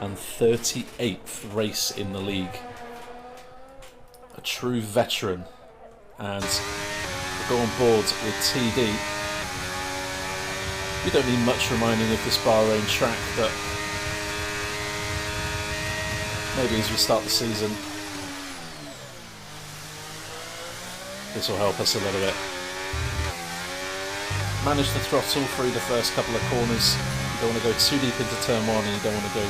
and 38th race in the league. A true veteran. And we'll go on board with TD. We don't need much reminding of this Bahrain track, but maybe as we start the season, this will help us a little bit. Manage the throttle through the first couple of corners. You don't want to go too deep into turn 1, and you don't want to go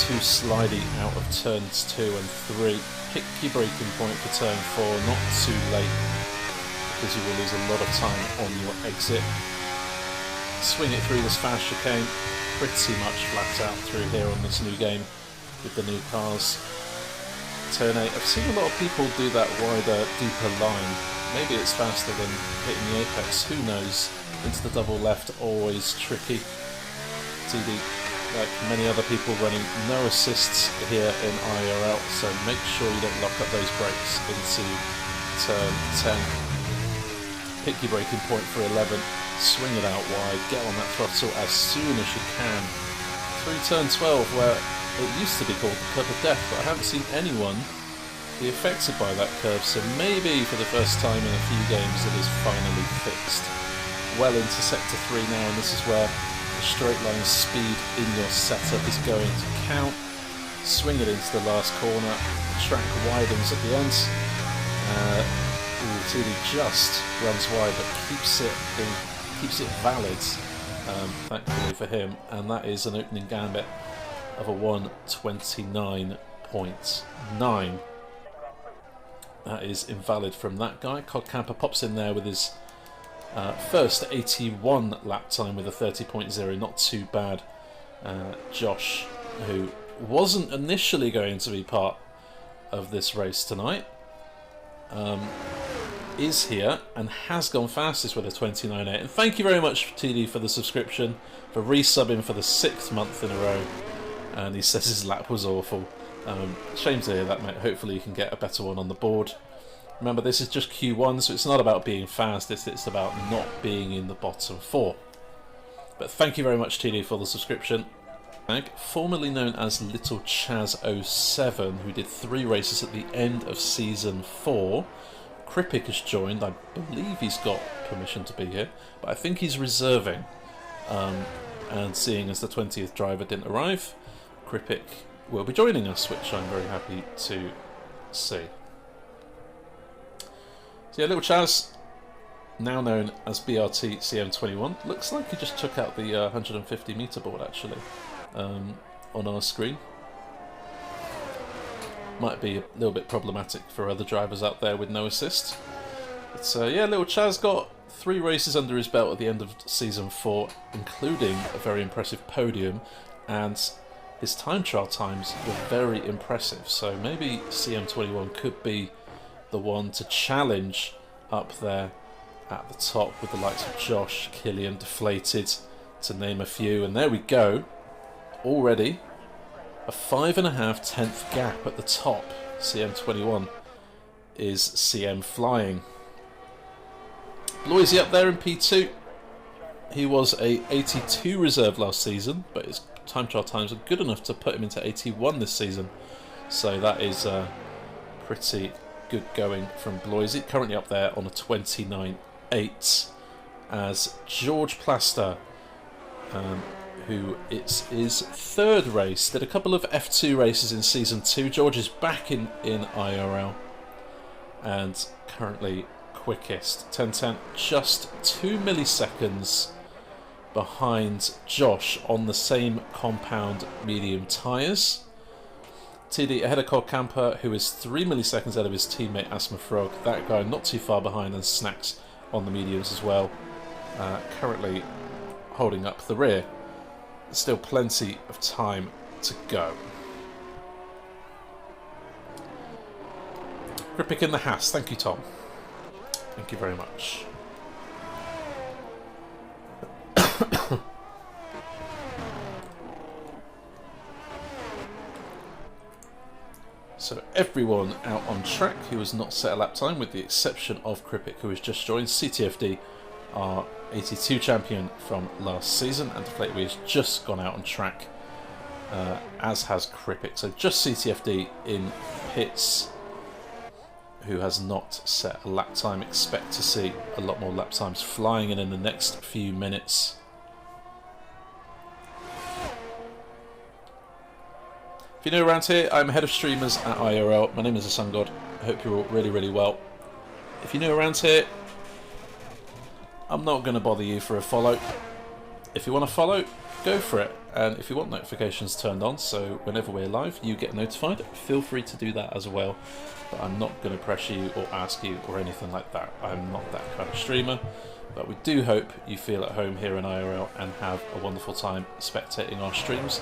too slidey out of turns 2 and 3. Pick your braking point for turn 4, not too late, because you will lose a lot of time on your exit. Swing it through this fast chicane, pretty much flat out through here on this new game with the new cars. Turn 8, I've seen a lot of people do that wider, deeper line. Maybe it's faster than hitting the apex, who knows. Into the double left, always tricky. TD, like many other people, running no assists here in IIRL, so make sure you don't lock up those brakes into turn 10. Pick your braking point for 11, swing it out wide, get on that throttle as soon as you can. Through turn 12, where it used to be called the curve of death, but I haven't seen anyone be affected by that curve, so maybe for the first time in a few games it is finally fixed. Well into sector 3 now, and this is where the straight line speed in your setup is going to count. Swing it into the last corner, the track widens at the end. TD just runs wide but keeps it valid, thankfully for him, and that is an opening gambit of a 1:29.9. That is invalid from that guy. Cod Camper pops in there with his first 81 lap time with a 30.0, not too bad. Josh, who wasn't initially going to be part of this race tonight, is here and has gone fastest with a 29.8. And thank you very much, TD, for the subscription, for resubbing for the 6th month in a row. And he says his lap was awful. Shame to hear that, mate. Hopefully you can get a better one on the board. Remember, this is just Q1, so it's not about being fast, it's about not being in the bottom 4. But thank you very much, TD, for the subscription. Formerly known as Little Chaz07, who did 3 races at the end of Season 4. Kripik has joined. I believe he's got permission to be here, but I think he's reserving. And seeing as the 20th driver didn't arrive, Kripik will be joining us, which I'm very happy to see. So yeah, Little Chaz, now known as BRT CM21, looks like he just took out the 150 meter board actually on our screen. Might be a little bit problematic for other drivers out there with no assist. But yeah, Little Chaz got 3 races under his belt at the end of Season 4, including a very impressive podium, and his time trial times were very impressive, so maybe CM21 could be the one to challenge up there at the top with the likes of Josh, Killian, Deflated, to name a few. And there we go, already a 5.5 gap at the top. CM21 is CM flying. Bloisy up there in P2. He was a 82 reserve last season, but his time trial times are good enough to put him into 81 this season. So that is pretty good going from Bloisy. Currently up there on a 29.8 as George Plaster, who it's his 3rd race. Did a couple of F2 races in Season 2. George is back in IIRL and currently quickest. 10.10, just 2 milliseconds behind Josh on the same compound medium tyres. TD ahead of Cod Camper, who is 3 milliseconds ahead of his teammate Asthma Frog. That guy not too far behind, and Snacks on the mediums as well. Currently holding up the rear. Still plenty of time to go. Kripik in the Haas. Thank you, Tom. Thank you very much. So everyone out on track who has not set a lap time, with the exception of Kripik, who has just joined. CTFD, our 82 champion from last season, and Deflategui has just gone out on track as has Kripic. So just CTFD in pits, who has not set a lap time. Expect to see a lot more lap times flying in the next few minutes. If you're new around here, I'm head of streamers at IIRL. My name is the Sun God. I hope you're all really, really well. If you're new around here, I'm not going to bother you for a follow. If you want to follow, go for it. And if you want notifications turned on, so whenever we're live, you get notified, feel free to do that as well. But I'm not going to pressure you or ask you or anything like that. I'm not that kind of streamer. But we do hope you feel at home here in IIRL and have a wonderful time spectating our streams.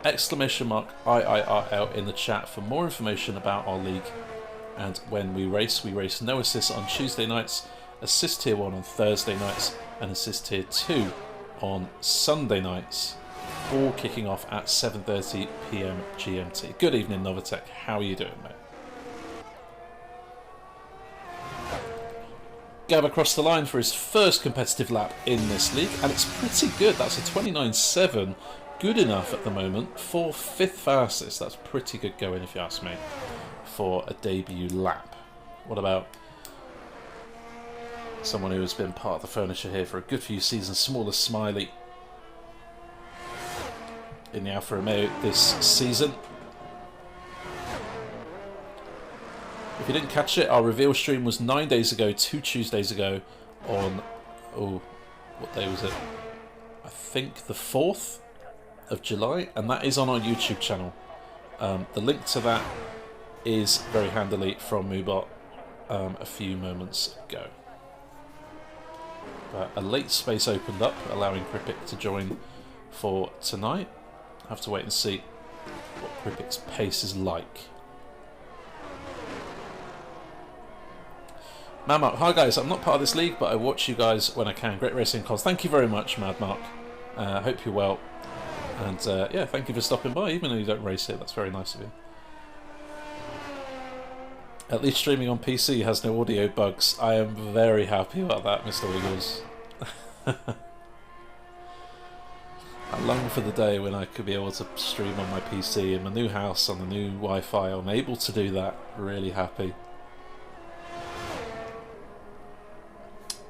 !IIRL in the chat for more information about our league. And when we race no assists on Tuesday nights, assist tier 1 on Thursday nights, and assist tier 2 on Sunday nights. All kicking off at 7:30 PM GMT. Good evening, Novatech. How are you doing, mate? Gav across the line for his first competitive lap in this league, and it's pretty good. That's a 29.7. Good enough at the moment for 5th fastest. That's pretty good going, if you ask me, for a debut lap. What about someone who has been part of the furniture here for a good few seasons, Smaller Smiley, in the Alfa Romeo this season? If you didn't catch it, our reveal stream was 9 days ago, 2 Tuesdays ago, on, oh, what day was it? I think the 4th of July, and that is on our YouTube channel. The link to that is very handily from Moobot a few moments ago. But a late space opened up, allowing Kripic to join for tonight. Have to wait and see what Kripic's pace is like. Mad Mark, hi guys, I'm not part of this league, but I watch you guys when I can. Great racing cons. Thank you very much, Mad Mark. Hope you're well. And yeah, thank you for stopping by, even though you don't race it. That's very nice of you. At least streaming on PC has no audio bugs. I am very happy about that, Mr. Wiggles. I long for the day when I could be able to stream on my PC in my new house on the new Wi-Fi. I'm able to do that. Really happy.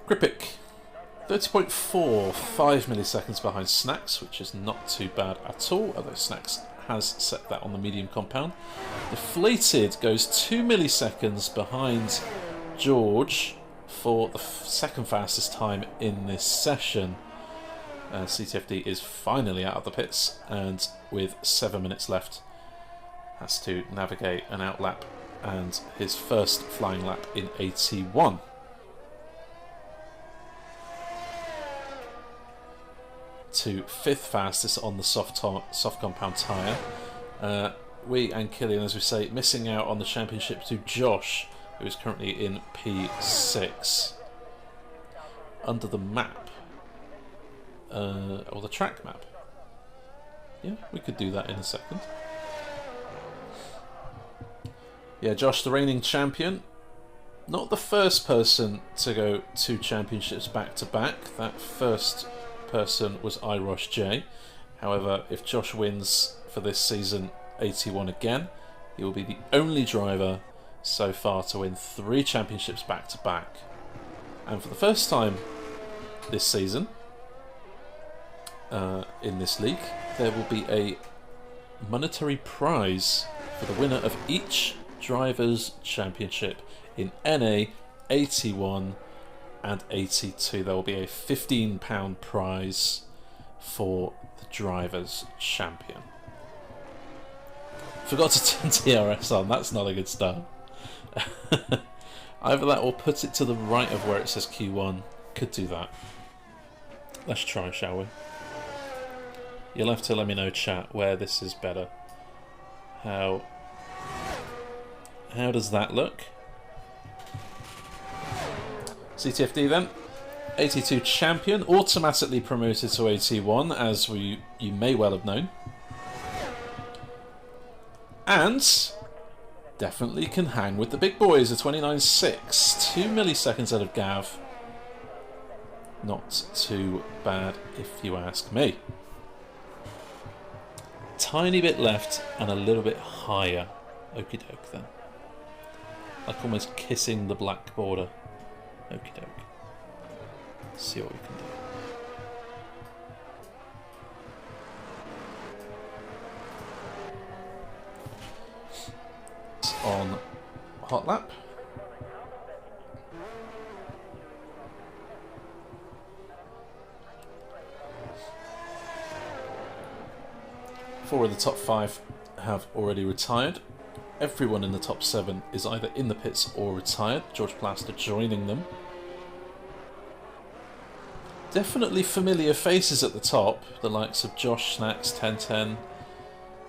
Kripic, 30.4, 5 milliseconds behind Snacks, which is not too bad at all, although Snacks has set that on the medium compound. Deflated goes 2 milliseconds behind George for the second fastest time in this session. CTFD is finally out of the pits, and with 7 minutes left has to navigate an outlap and his first flying lap in 81. To 5th fastest on the soft compound tyre. We and Killian, as we say, missing out on the championship to Josh, who is currently in P6. Under the map, or the track map. Yeah, we could do that in a second. Yeah, Josh, the reigning champion. Not the first person to go 2 championships back to back. That first person was IIRacingLeague. However, if Josh wins for this season 81 again, he will be the only driver so far to win 3 championships back to back. And for the first time this season in this league, there will be a monetary prize for the winner of each driver's championship in NA 81 and 82. There will be a £15 prize for the driver's champion. Forgot to turn TRS on. That's not a good start. Either that or put it to the right of where it says Q1. Could do that. Let's try, shall we? You'll have to let me know, chat, where this is better. How does that look? CTFD then, 82 champion, automatically promoted to 81, as you may well have known. And definitely can hang with the big boys, a 29.6, 2 milliseconds out of Gav. Not too bad if you ask me. tiny bit left and a little bit higher. Okie doke then. Like almost kissing the black border. Okie doke. Let's see what we can do. On hot lap. Four of the top 5 have already retired. Everyone in the top 7 is either in the pits or retired. George Plaster joining them. Definitely familiar faces at the top. The likes of Josh Snacks, 1010,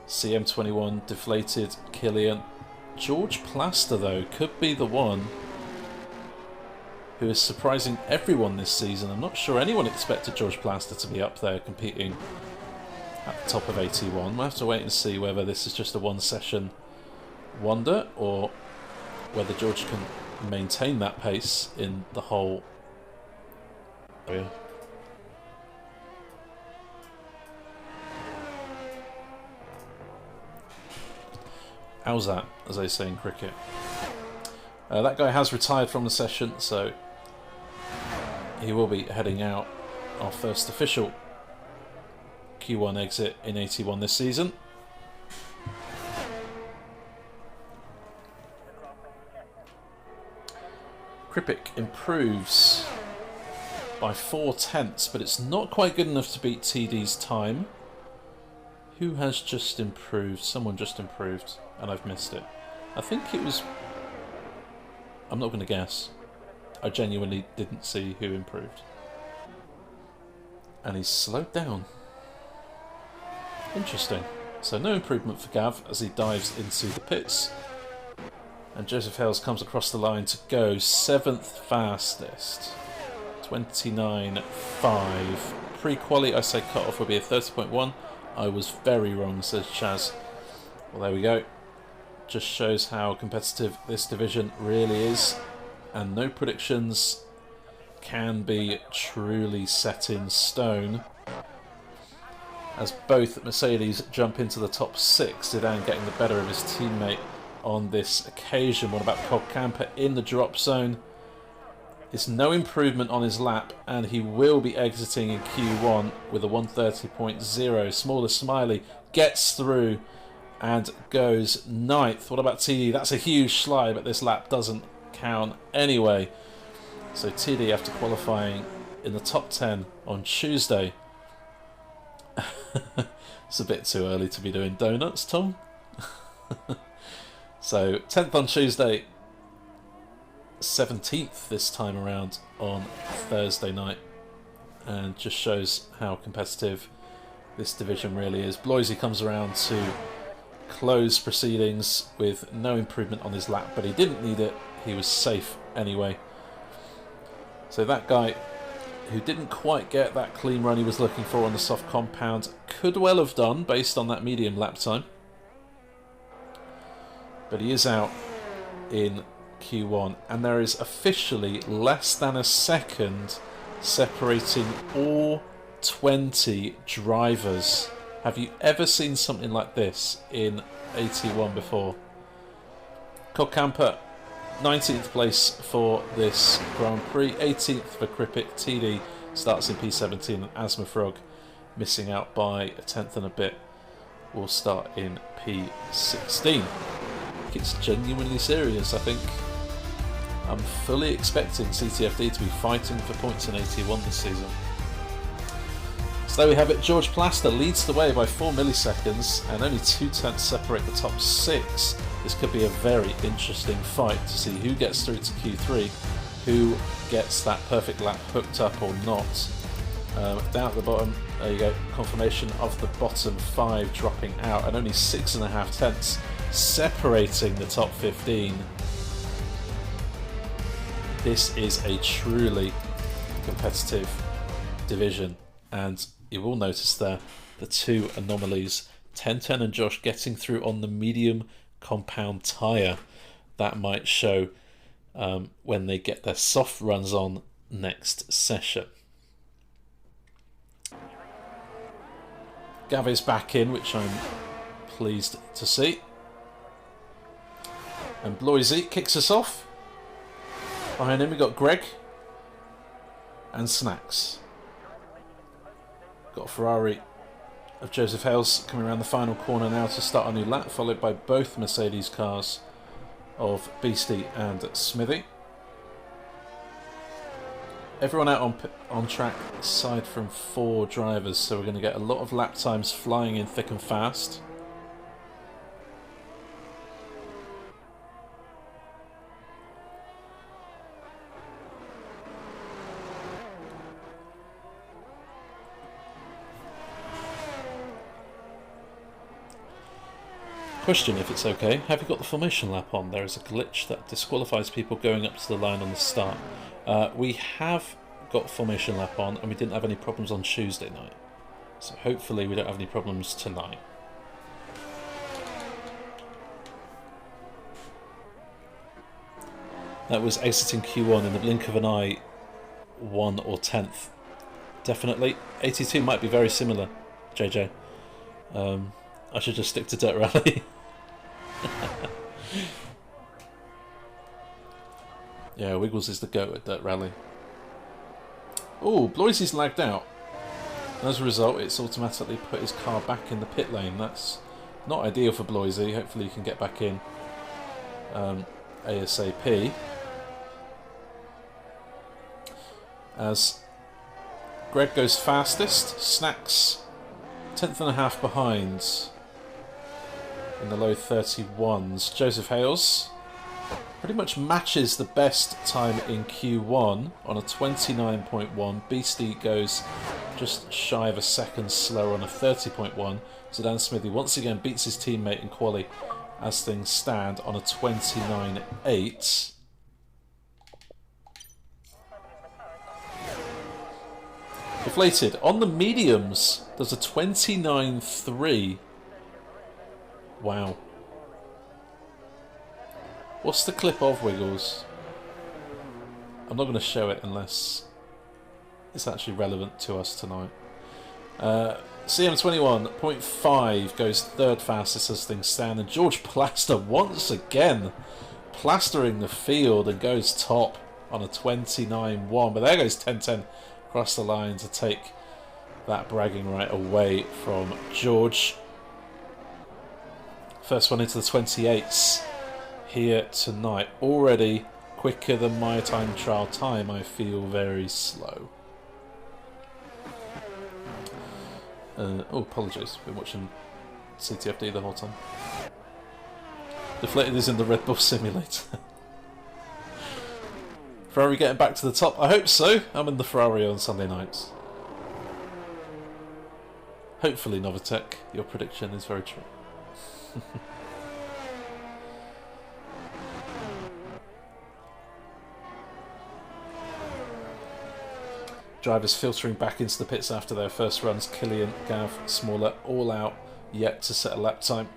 CM21, Deflated, Killian. George Plaster, though, could be the one who is surprising everyone this season. I'm not sure anyone expected George Plaster to be up there competing at the top of 81. We'll have to wait and see whether this is just a one-session wonder or whether George can maintain that pace in the whole area. How's that, as they say in cricket? That guy has retired from the session, so he will be heading out. Our first official Q1 exit in 81 this season. Kripik improves by 4/10, but it's not quite good enough to beat TD's time. Who has just improved? Someone just improved, and I've missed it. I think it was... I'm not going to guess. I genuinely didn't see who improved. And he's slowed down. Interesting. So no improvement for Gav as he dives into the pits. And Joseph Hales comes across the line to go 7th fastest. 29.5. Pre-quali, I say cut-off would be a 30.1. I was very wrong, says Chaz. Well, there we go. Just shows how competitive this division really is. And no predictions can be truly set in stone. As both Mercedes jump into the top 6, Zidane getting the better of his teammate on this occasion. What about Camper in the drop zone? It's no improvement on his lap, and he will be exiting in Q1 with a 130.0. Smaller Smiley gets through and goes 9th. What about TD? That's a huge slide, but this lap doesn't count anyway. So TD, after qualifying in the top 10 on Tuesday. It's a bit too early to be doing donuts, Tom. So 10th on Tuesday, 17th this time around on Thursday night, and just shows how competitive this division really is. Bloisey comes around to close proceedings with no improvement on his lap, but he didn't need it. He was safe anyway. So that guy who didn't quite get that clean run he was looking for on the soft compound could well have done based on that medium lap time. But he is out in Q1, and there is officially less than a second separating all 20 drivers. Have you ever seen something like this in 81 before? Camper, 19th place for this Grand Prix, 18th for Kripik. TD starts in P17, and Asma Frog, missing out by a 10th and a bit, will start in P16. It's genuinely serious. I think I'm fully expecting CTFD to be fighting for points in 81 this season. So there we have it. George Plaster leads the way by 4 milliseconds, and only 2/10 separate the top 6. This could be a very interesting fight to see who gets through to Q3, who gets that perfect lap hooked up or not. Down at the bottom, there you go, confirmation of the bottom 5 dropping out, and only 6.5 tenths separating the top 15. This is a truly competitive division, and you will notice there the 2 anomalies, 1010 and Josh getting through on the medium compound tyre. That might show when they get their soft runs on next session. Gav is back in, which I'm pleased to see. And Bloisy kicks us off. Behind him we got Greg and Snacks. Got a Ferrari of Joseph Hales coming around the final corner now to start a new lap, followed by both Mercedes cars of Beastie and Smithy. Everyone out on track aside from 4 drivers, so we're going to get a lot of lap times flying in thick and fast. Question, if it's okay, have you got the formation lap on? There is a glitch that disqualifies people going up to the line on the start. We have got formation lap on, and we didn't have any problems on Tuesday night. So hopefully we don't have any problems tonight. That was exiting Q1 in the blink of an eye, 1 or 10th. Definitely. 82 might be very similar, JJ. I should just stick to Dirt Rally. Yeah, Wiggles is the GOAT at Dirt Rally. Oh, Bloisy's lagged out. And as a result, it's automatically put his car back in the pit lane. That's not ideal for Bloisy. Hopefully he can get back in ASAP. As Greg goes fastest, Snacks 10th and a half behind in the low 31s. Joseph Hales pretty much matches the best time in Q1 on a 29.1. Beastie goes just shy of a second slower on a 30.1. Zidane Smithy once again beats his teammate in quali as things stand on a 29.8. Deflated on the mediums, there's a 29.3. Wow. What's the clip of Wiggles? I'm not going to show it unless it's actually relevant to us tonight. CM21.5 goes third fastest as things stand, and George Plaster once again plastering the field and goes top on a 29.1. But there goes 10.10 across the line to take that bragging right away from George. First one into the 28s here tonight. Already quicker than my time trial time. I feel very slow. Oh, apologies. Been watching CTFD the whole time. Deflated is in the Red Bull Simulator. Ferrari getting back to the top? I hope so. I'm in the Ferrari on Sunday nights. Hopefully, Novatech, your prediction is very true. Drivers filtering back into the pits after their first runs. Killian, Gav, Smaller, all out, yet to set a lap time.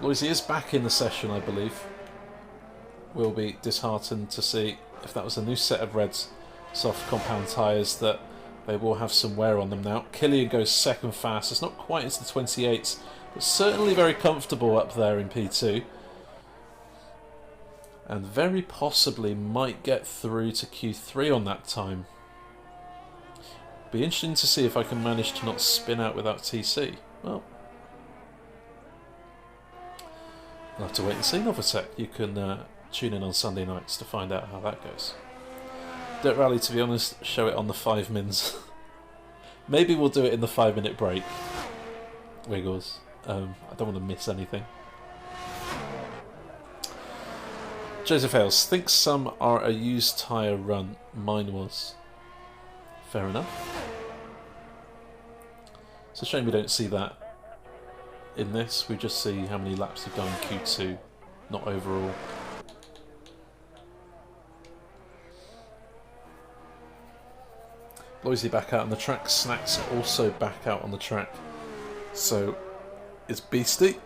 Bloisy is back in the session, I believe. We'll be disheartened to see if that was a new set of Red's soft compound tyres that they will have some wear on them now. Killian goes second fast. It's not quite into the 28s, but certainly very comfortable up there in P2. And very possibly might get through to Q3 on that time. Be interesting to see if I can manage to not spin out without TC. Well, I'll have to wait and see, Novatech. You can tune in on Sunday nights to find out how that goes. Dirt Rally, to be honest, show it on the 5 mins. Maybe we'll do it in the 5-minute break. Wiggles. I don't want to miss anything. Joseph Hales thinks some are a used tyre run. Mine was. Fair enough. It's a shame we don't see that in this. We just see how many laps have done in Q2, not overall. Bloisy back out on the track. Snacks also back out on the track. So it's Beastie.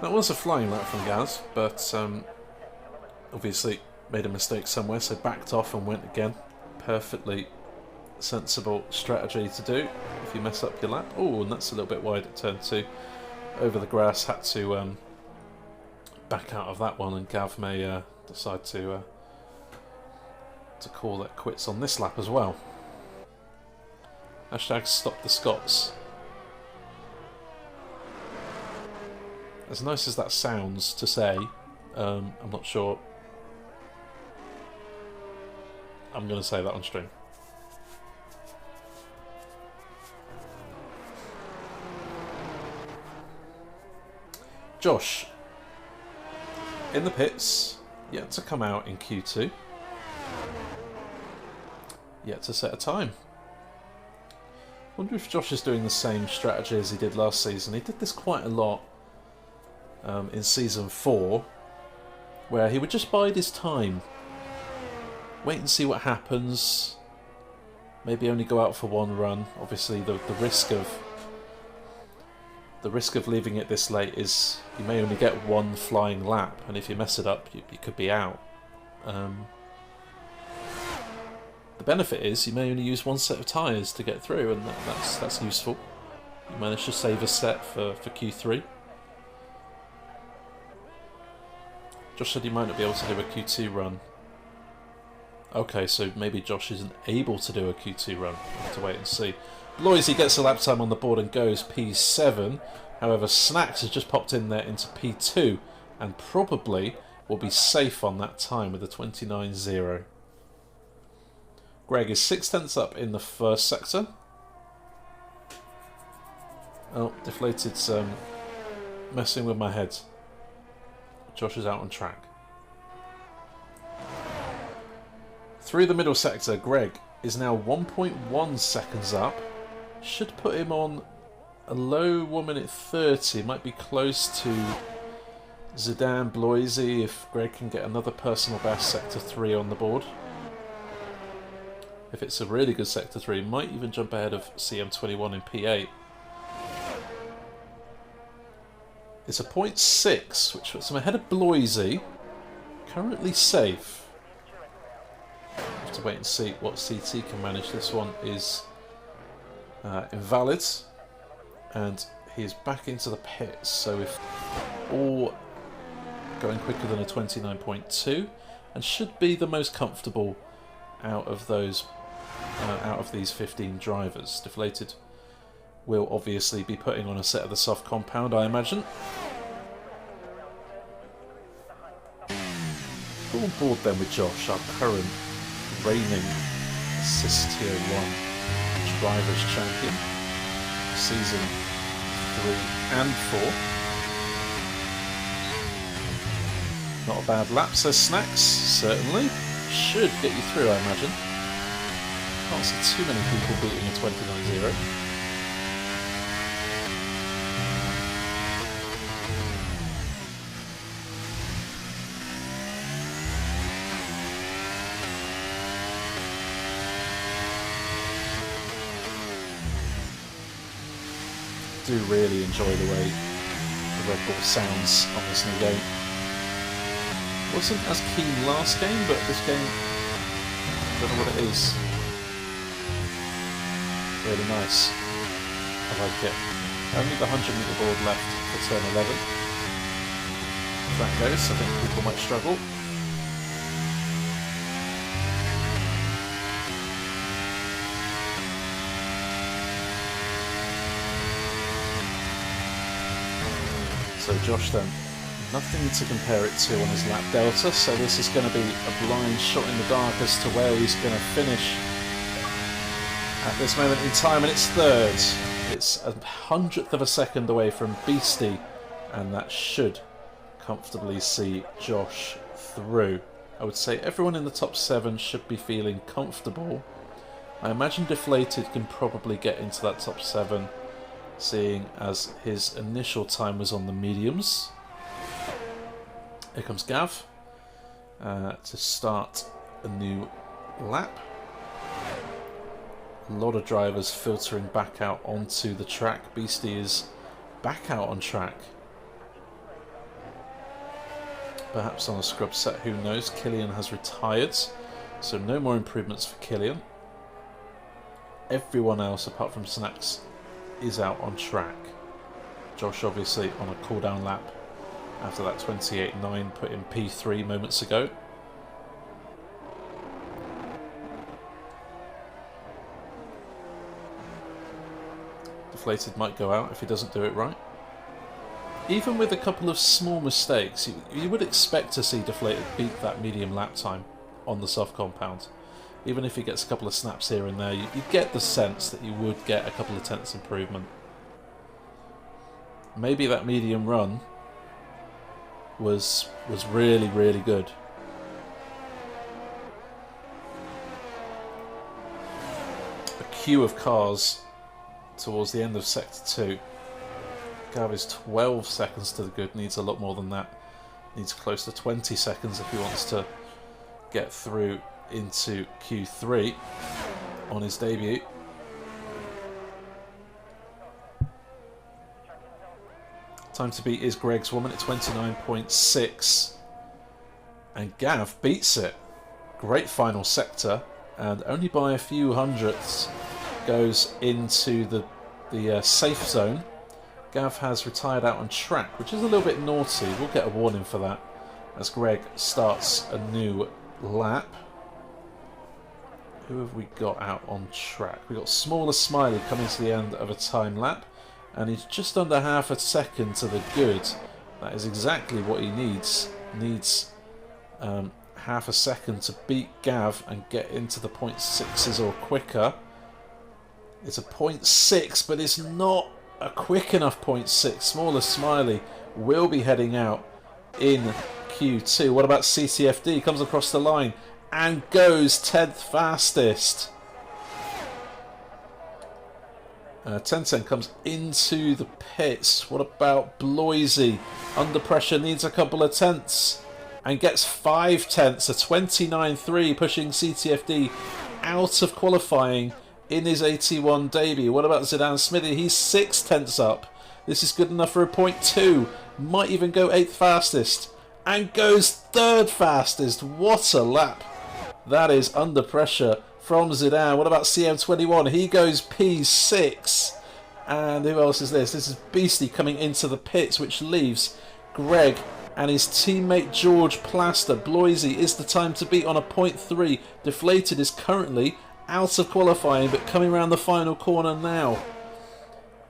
That was a flying lap from Gaz, but obviously made a mistake somewhere, so backed off and went again. Perfectly sensible strategy to do if you mess up your lap. Oh, and that's a little bit wide at turn 2. Over the grass, had to back out of that one, and Gav may decide to call that quits on this lap as well. Hashtag stop the Scots. As nice as that sounds to say, I'm not sure I'm going to say that on stream. Josh, in the pits, yet to come out in Q2, yet to set a time. Wonder if Josh is doing the same strategy as he did last season. He did this quite a lot in Season 4, where he would just bide his time, wait and see what happens, maybe only go out for one run. Obviously the risk of leaving it this late is you may only get one flying lap, and if you mess it up you could be out. The benefit is you may only use one set of tyres to get through, and that's useful. You manage to save a set for Q3. Josh said he might not be able to do a Q2 run. Okay, so maybe Josh isn't able to do a Q2 run. We'll have to wait and see. Bloisey gets a lap time on the board and goes P7. However, Snacks has just popped in there into P2 and probably will be safe on that time with a 29.0. Greg is 6/10 up in the first sector. Oh, Deflated's messing with my head. Josh is out on track. Through the middle sector, Greg is now 1.1 seconds up. Should put him on a low 1 minute 30. Might be close to Zidane, Bloisey if Greg can get another personal best sector 3 on the board. If it's a really good sector 3, might even jump ahead of CM21 in P8. It's a 0.6, which puts him ahead of Bloisey. Currently safe. Have to wait and see what CT can manage. This one is invalid, and he's back into the pits. So if all going quicker than a 29.2, and should be the most comfortable out of those, out of these 15 drivers. Deflated will obviously be putting on a set of the soft compound, I imagine. All on board then with Josh, our current reigning Assist Tier 1 Drivers Champion, Season 3 and 4. Not a bad lap, says Snacks, certainly. Should get you through, I imagine. Can't see too many people beating a 29.0. Do really enjoy the way the Red Bull sounds on this new game. Wasn't as keen last game, but this game, I don't know what it is. Really nice. I like it. Only the 100-metre board left for turn 11. If that goes, I think people might struggle. So Josh then, nothing to compare it to on his lap delta, so this is going to be a blind shot in the dark as to where he's going to finish at this moment in time, and it's third. It's 100th of a second away from Beastie, and that should comfortably see Josh through. I would say everyone in the top 7 should be feeling comfortable. I imagine Deflated can probably get into that top 7, seeing as his initial time was on the mediums. Here comes Gav to start a new lap. A lot of drivers filtering back out onto the track. Beastie is back out on track. Perhaps on a scrub set, who knows? Killian has retired, so no more improvements for Killian. Everyone else, apart from Snacks, is out on track. Josh obviously on a cooldown lap after that 28.9 put in P3 moments ago. Deflated might go out if he doesn't do it right. Even with a couple of small mistakes, you would expect to see Deflated beat that medium lap time on the soft compound. Even if he gets a couple of snaps here and there, you get the sense that you would get a couple of tenths improvement. Maybe that medium run was really, really good. A queue of cars towards the end of Sector 2. Gav is 12 seconds to the good, needs a lot more than that. Needs close to 20 seconds if he wants to get through into Q3 on his debut. Time to beat is Greg's 1 minute 29.6. And Gav beats it. Great final sector, and only by a few hundredths goes into the safe zone. Gav has retired out on track, which is a little bit naughty. We'll get a warning for that as Greg starts a new lap. Who have we got out on track? We've got Smaller Smiley coming to the end of a time lap, and he's just under half a second to the good. That is exactly what he needs. Needs half a second to beat Gav and get into the 0.6s or quicker. It's a 0.6, but it's not a quick enough 0.6. Smaller Smiley will be heading out in Q2. What about CTFD? Comes across the line and goes 10th fastest. 1010 comes into the pits. What about Bloisy? Under pressure, needs a couple of tenths and gets 5 tenths, a 29.3, pushing CTFD out of qualifying in his 81 debut. What about Zidane Smithy? He's 6 tenths up. This is good enough for a 0.2. Might even go 8th fastest and goes 3rd fastest. What a lap. That is under pressure from Zidane. What about CM21? He goes P6. And who else is this? This is Beastie coming into the pits, which leaves Greg and his teammate George Plaster. Bloisy is the time to beat on a 0.3. Deflated is currently out of qualifying, but coming around the final corner now.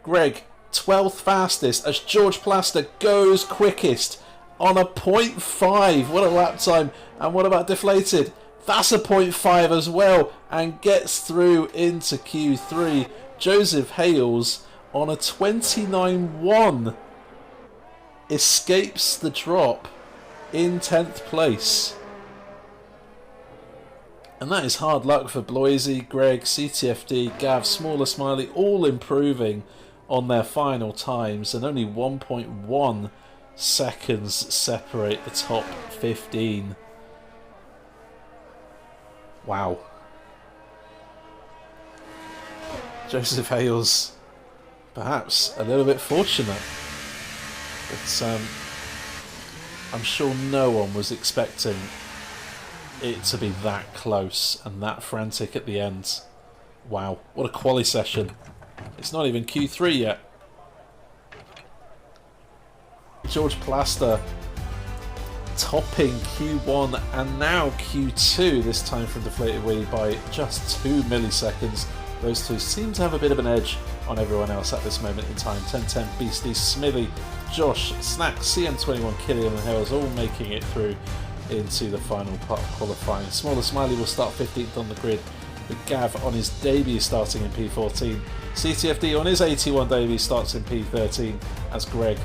Greg, 12th fastest as George Plaster goes quickest on a 0.5. What a lap time. And what about Deflated? That's a 0.5 as well and gets through into Q3. Joseph Hales on a 29.1 escapes the drop in 10th place. And that is hard luck for Bloisy, Greg, CTFD, Gav, Smaller Smiley, all improving on their final times, and only 1.1 seconds separate the top 15. Wow. Joseph Hales, perhaps a little bit fortunate, but I'm sure no one was expecting it to be that close and that frantic at the end. Wow, what a quali session. It's not even Q3 yet. George Plaster topping Q1 and now Q2, this time from Deflated Wheelie by just 2 milliseconds. Those two seem to have a bit of an edge on everyone else at this moment in time. 1010 Beastie, Smithy, Josh, Snack, CM21, Killian and Hales all making it through into the final part of qualifying. Smaller Smiley will start 15th on the grid, with Gav on his debut starting in P14. CTFD on his 81 debut starts in P13 as Greg,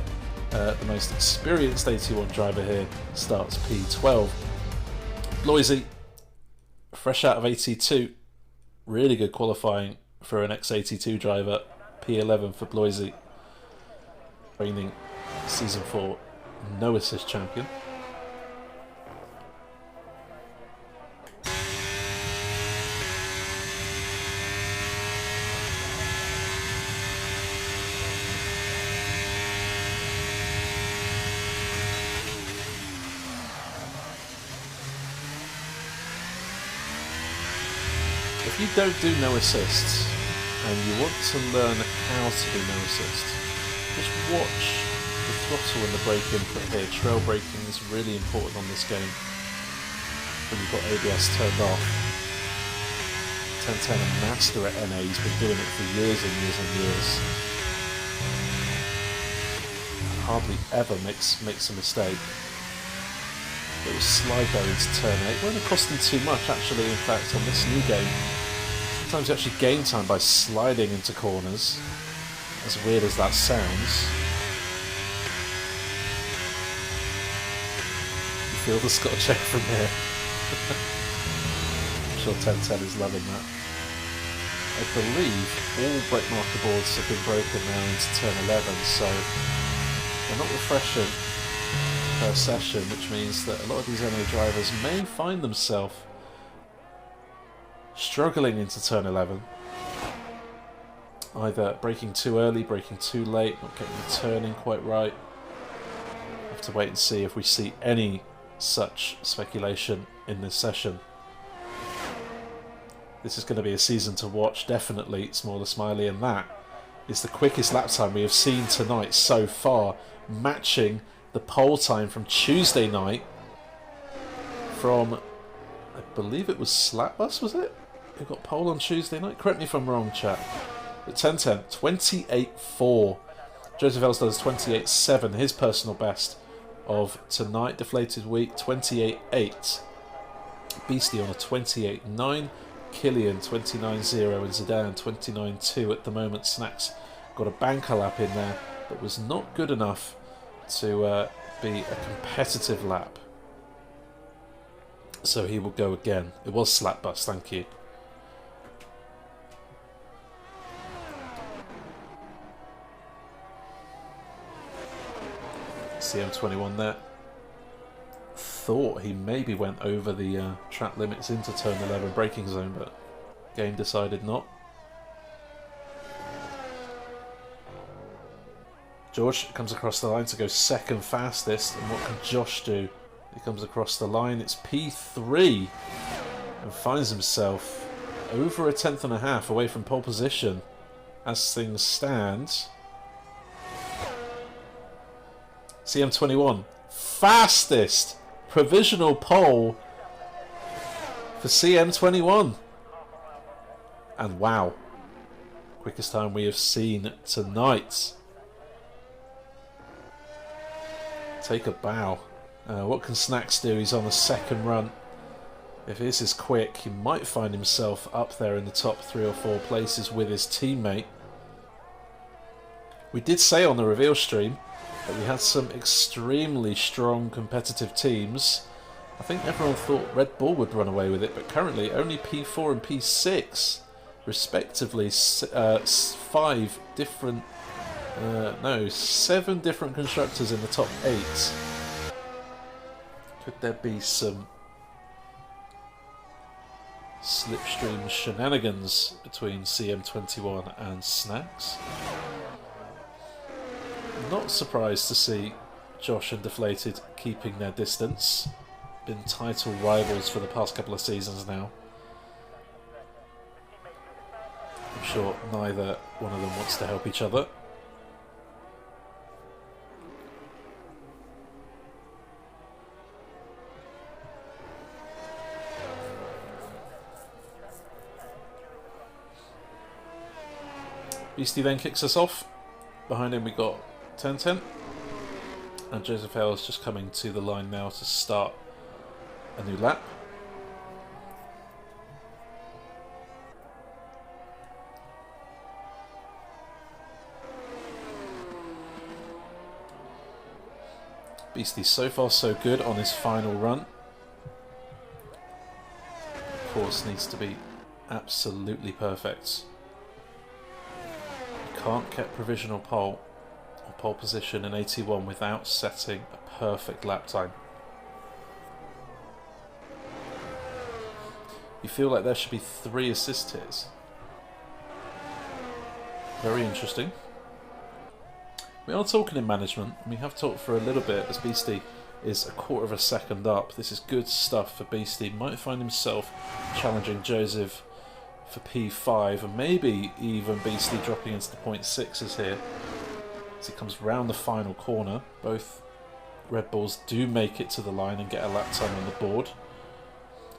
the most experienced 81 driver here, starts P12. Bloisy, fresh out of 82, really good qualifying for an ex-82 driver. P11 for Bloisy, reigning Season 4 no assist champion. if you don't do no assists and you want to learn how to do no assists, just watch the throttle and the brake input here. Trail braking is really important on this game when you've got ABS turned off. 1010 a master at NA, he's been doing it for years and years and years. Hardly ever makes a mistake. It was slide though into turn 8. Won't have cost him too much actually, in fact, on this new game. Sometimes you actually gain time by sliding into corners, as weird as that sounds. You feel the Scott check from here. I'm sure 1010 is loving that. I believe all brake marker boards have been broken now into turn 11, so they're not refreshing per session, which means that a lot of these NA drivers may find themselves struggling into turn 11. Either braking too early, braking too late, not getting the turning quite right. We'll have to wait and see if we see any such speculation in this session. This is going to be a season to watch, definitely, Smaller Smiley, and that is the quickest lap time we have seen tonight so far, matching the pole time from Tuesday night from, I believe it was Slapbus, was it? Who got pole on Tuesday night? Correct me if I'm wrong, chat. But 1010, 28.4. Joseph Els does 28.7, his personal best of tonight. Deflated Week, 28.8. Beastie on a 28.9. Killian 29.0 and Zidane 29.2 at the moment. Snacks got a banker lap in there, but was not good enough to be a competitive lap. So he will go again. It was Slapbus, thank you. CM21 there. Thought he maybe went over the track limits into turn 11 braking zone, but game decided not. George comes across the line to go second fastest, and what can Josh do? He comes across the line, it's P3, and finds himself over a tenth and a half away from pole position as things stand. CM21, fastest provisional pole for CM21. And wow, quickest time we have seen tonight. Take a bow. What can Snacks do? He's on the second run. If this is quick, he might find himself up there in the top 3 or 4 places with his teammate. We did say on the reveal stream that we had some extremely strong competitive teams. I think everyone thought Red Bull would run away with it, but currently only P4 and P6, respectively, 7 different constructors in the top 8. Could there be some slipstream shenanigans between CM21 and Snacks? Not surprised to see Josh and Deflated keeping their distance. Been title rivals for the past couple of seasons now. I'm sure neither one of them wants to help each other. Beastie then kicks us off. Behind him we got 1010. And Joseph L is just coming to the line now to start a new lap. Beastie so far so good on his final run. Of course needs to be absolutely perfect. Can't get provisional pole or pole position in 81 without setting a perfect lap time. You feel like there should be 3 assist tiers. Very interesting. We are talking in management, and we have talked for a little bit as Beastie is a quarter of a second up. This is good stuff for Beastie. Might find himself challenging Joseph for P5, and maybe even Beastly dropping into the 0.6s here as he comes round the final corner. Both Red Bulls do make it to the line and get a lap time on the board.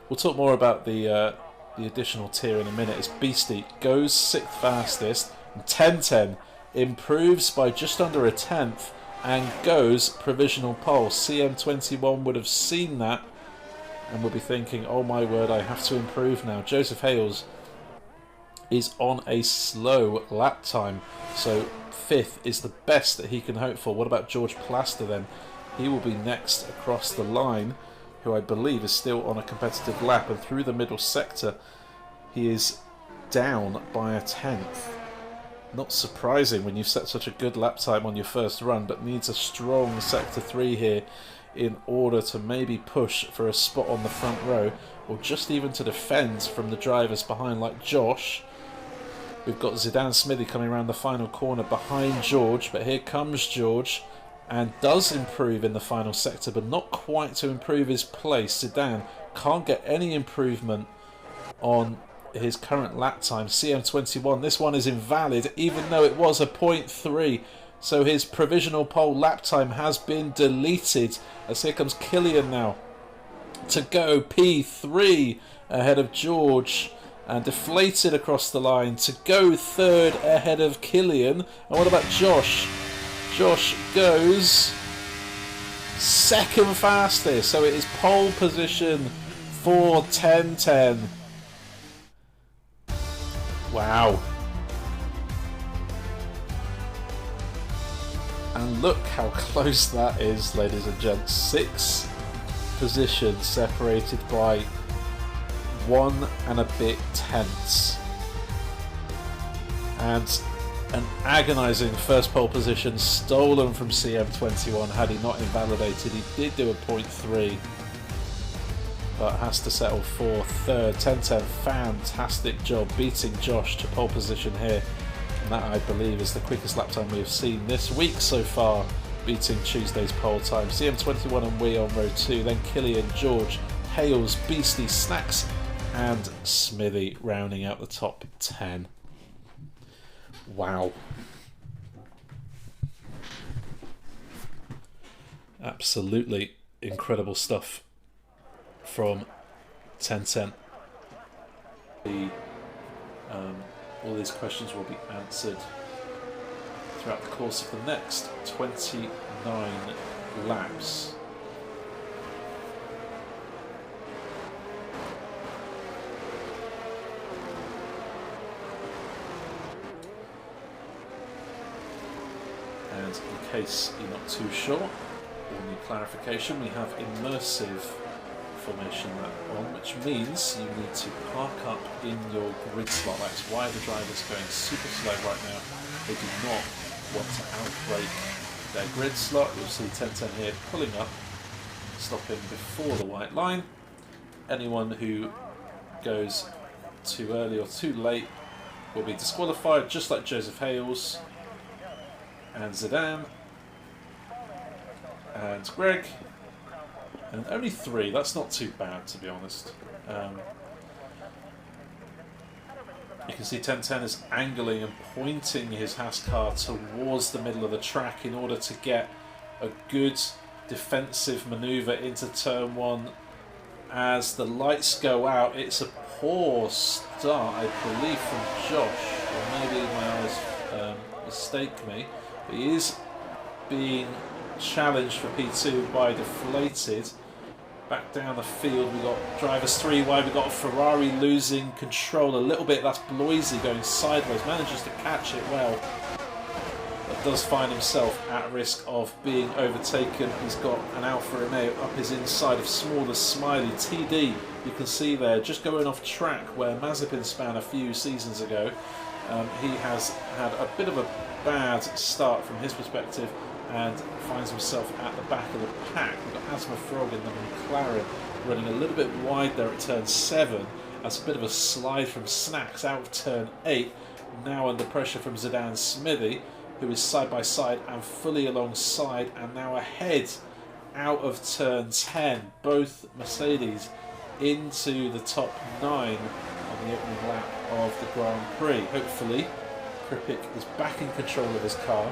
We'll talk more about the additional tier in a minute as Beastie goes 6th fastest, and 10:10 improves by just under a tenth and goes provisional pole. CM21 would have seen that and would be thinking, oh my word, I have to improve now. Joseph Hales is on a slow lap time, so 5th is the best that he can hope for. What about George Plaster then? He will be next across the line, who I believe is still on a competitive lap, and through the middle sector he is down by a tenth. Not surprising when you've set such a good lap time on your first run, but needs a strong sector 3 here in order to maybe push for a spot on the front row, or just even to defend from the drivers behind like Josh. We've got Zidane Smithy coming around the final corner behind George, but here comes George and does improve in the final sector, but not quite to improve his place. Zidane can't get any improvement on his current lap time. CM21, this one is invalid even though it was a 0.3, so his provisional pole lap time has been deleted, as here comes Killian now to go P3 ahead of George and deflated across the line to go 3rd ahead of Killian. And what about Josh? Josh goes 2nd fastest, so it is pole position for 10:10. Wow. And look how close that is, ladies and gents. 6 positions separated by 1 and a bit tenths. And an agonising first pole position stolen from CM21 had he not invalidated. He did do a 0.3, but has to settle for 3rd. 10:10, fantastic job beating Josh to pole position here. And that, I believe, is the quickest lap time we have seen this week so far, beating Tuesday's pole time. CM21 and we on row 2, then Killian, George, Hales, Beastie, Snacks and Smithy rounding out the top 10. Wow. Absolutely incredible stuff from 10:10. All these questions will be answered throughout the course of the next 29 laps. And in case you're not too sure, or need clarification, we have immersive formation lap on, which means you need to park up in your grid slot. That's why the driver's going super slow right now. They do not want to outbrake their grid slot. You'll see 10:10 here pulling up, stopping before the white line. Anyone who goes too early or too late will be disqualified, just like Joseph Hales and Zidane and Greg. And only 3, that's not too bad, to be honest. You can see 10:10 is angling and pointing his Haas car towards the middle of the track in order to get a good defensive manoeuvre into turn 1. As the lights go out, it's a poor start, I believe, from Josh, or maybe my eyes mistake me, but he is being challenged for P2 by deflated. Back down the field, we've got drivers 3 wide, we've got a Ferrari losing control a little bit. That's Bloisy going sideways, manages to catch it well, but does find himself at risk of being overtaken. He's got an Alfa Romeo up his inside of smaller Smiley. TD, you can see there, just going off track where Mazepin span a few seasons ago. He has had a bit of a bad start from his perspective and finds himself at the back of the pack. We've got Asma Frog in the McLaren running a little bit wide there at turn 7. That's a bit of a slide from Snacks out of turn 8. Now under pressure from Zidane Smithy, who is side by side and fully alongside, and now ahead out of turn 10. Both Mercedes into the top 9 on on the opening lap of the Grand Prix. Hopefully, Kripik is back in control of his car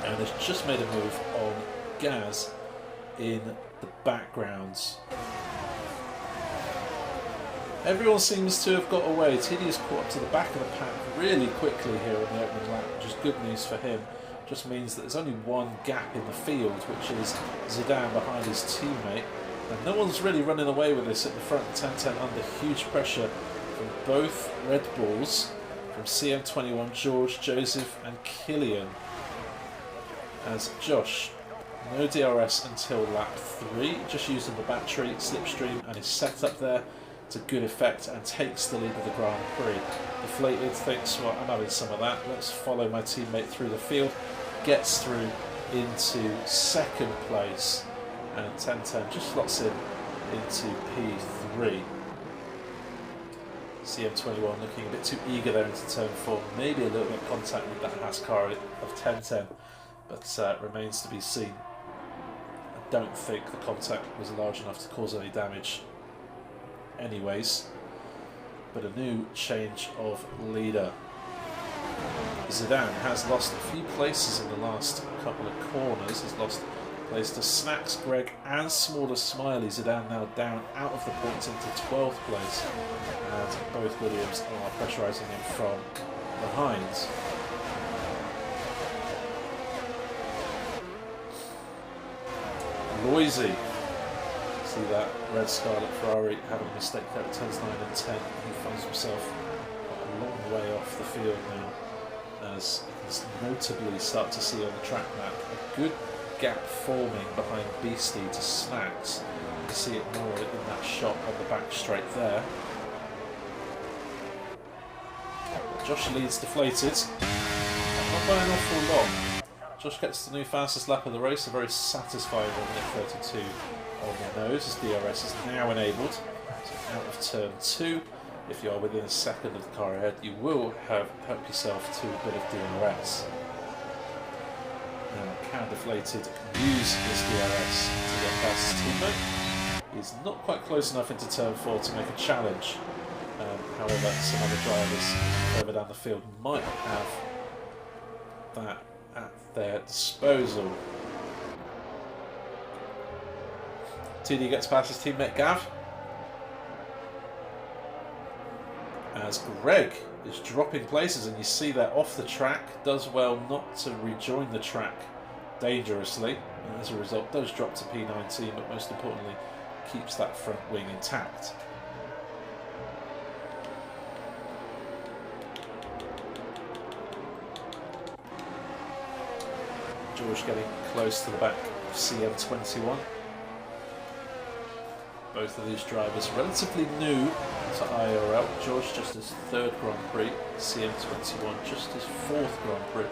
and has just made a move on Gaz in the background. Everyone seems to have got away. Tiddy has caught up to the back of the pack really quickly here on the opening lap, which is good news for him. Just means that there's only one gap in the field, which is Zidane behind his teammate. And no one's really running away with this at the front. 10-10 under huge pressure from both Red Bulls, from CM21, George, Joseph and Killian. As Josh, no DRS until lap 3, just using the battery, slipstream and his setup there to good effect and takes the lead of the Grand Prix. Deflated thinks, well, I'm having some of that, let's follow my teammate through the field, gets through into second place, and 10-10 just slots in into P3. CM21 looking a bit too eager there into turn 4, maybe a little bit of contact with that Haas car of 10-10, but remains to be seen. I don't think the contact was large enough to cause any damage anyways, but a new change of leader. Zidane has lost a few places in the last couple of corners. He's lost place to Snacks, Greg and Smaller Smiley. Zidane now down out of the points into 12th place, and both Williams are pressurising him from behind. Loisy, see that red Scarlet Ferrari having a mistake there at turns 9 and 10. He finds himself a long way off the field now, as you can notably start to see on the track map a good gap forming behind Beastie to Snacks. You can see it more in that shot on the back straight there. Josh leads deflated, not by an awful lot. Josh gets the new fastest lap of the race, a very satisfying 1:32 on the nose, as DRS is now enabled. So out of turn 2, if you are within a second of the car ahead, you will help yourself to a bit of DRS. Now, can Deflated use his DRS to get past his teammate? He's not quite close enough into turn 4 to make a challenge. However, some other drivers further down the field might have that at their disposal. TD gets past his teammate Gav, as Greg is dropping places, and you see that off the track, does well not to rejoin the track dangerously, and as a result does drop to P19, but most importantly keeps that front wing intact. George getting close to the back of CM21. Both of these drivers relatively new to IIRL. George just his 3rd Grand Prix, CM21 just his 4th Grand Prix.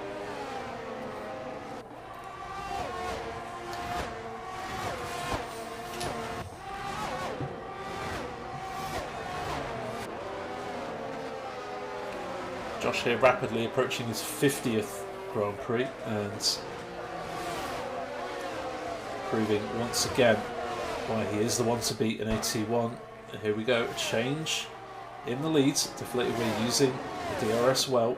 Josh here rapidly approaching his 50th Grand Prix and proving once again why he is the one to beat in AT1. And here we go, a change in the lead. Deflated we're using the DRS well.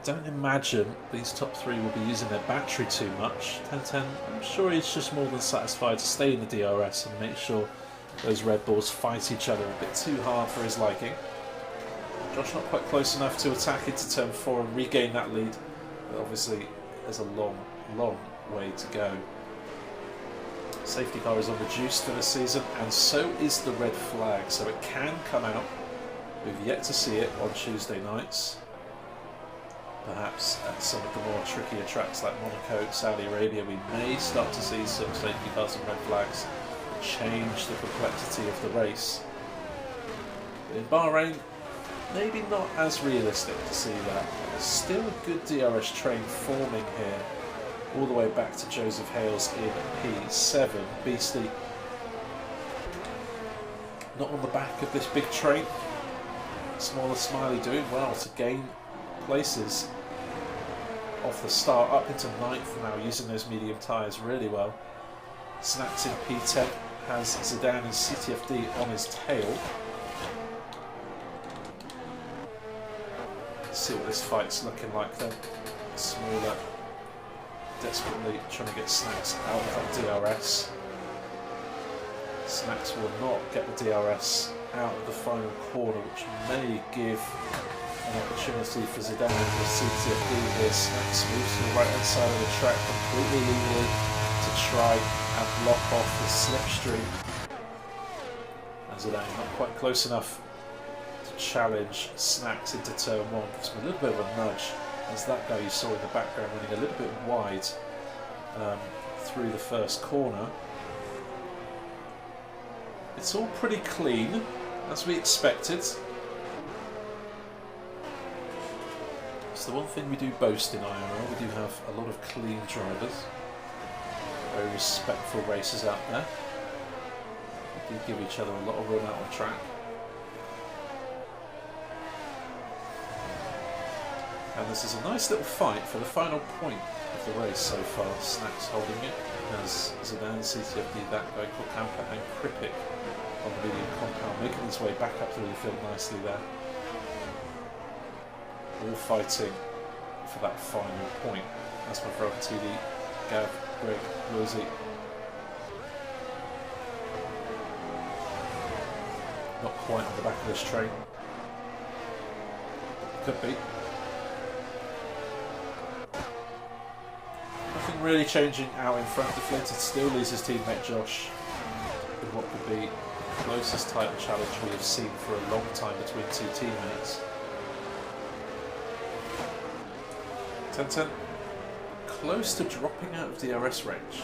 Don't imagine these top 3 will be using their battery too much. 10-10, I'm sure he's just more than satisfied to stay in the DRS and make sure those Red Bulls fight each other a bit too hard for his liking. Josh not quite close enough to attack into turn 4 and regain that lead, but obviously there's a long, long way to go. Safety car is on reduced for this season, and so is the red flag, so it can come out. We've yet to see it on Tuesday nights. Perhaps at some of the more trickier tracks like Monaco, Saudi Arabia, we may start to see some safety cars and red flags change the complexity of the race. But in Bahrain, maybe not as realistic to see that. Still a good DRS train forming here, all the way back to Joseph Hales in P7. Beastie not on the back of this big train. Smaller Smiley doing well to gain places off the start, up into 9th now, using those medium tyres really well. Snacks in P10 has Zidane and CTFD on his tail. see what this fight's looking like then. Smaller, desperately trying to get Snacks out of that DRS. Snacks will not get the DRS out of the final corner, which may give an opportunity for Zidane to CTFD here. Snacks moves to the right hand side of the track completely legally to try and block off the slipstream. And Zidane not quite close enough to challenge Snacks into turn 1. Gives him a little bit of a nudge, as that guy you saw in the background running a little bit wide through the first corner. It's all pretty clean, as we expected. It's the one thing we do boast in IIRL. We do have a lot of clean drivers, very respectful racers out there. We do give each other a lot of room out on track. And this is a nice little fight for the final point of the race so far. Snacks holding it as Zidane, CTFD, that guy called Camper, and Kripik on the medium compound, making his way back up through the field nicely there. All fighting for that final point. That's my brother TD, Gav, Greg, Rosie. Not quite on the back of this train. Could be. Nothing really changing out in front. Deflated still leaves his teammate Josh in what could be the closest title challenge we have seen for a long time between two teammates. 10-10, close to dropping out of DRS range.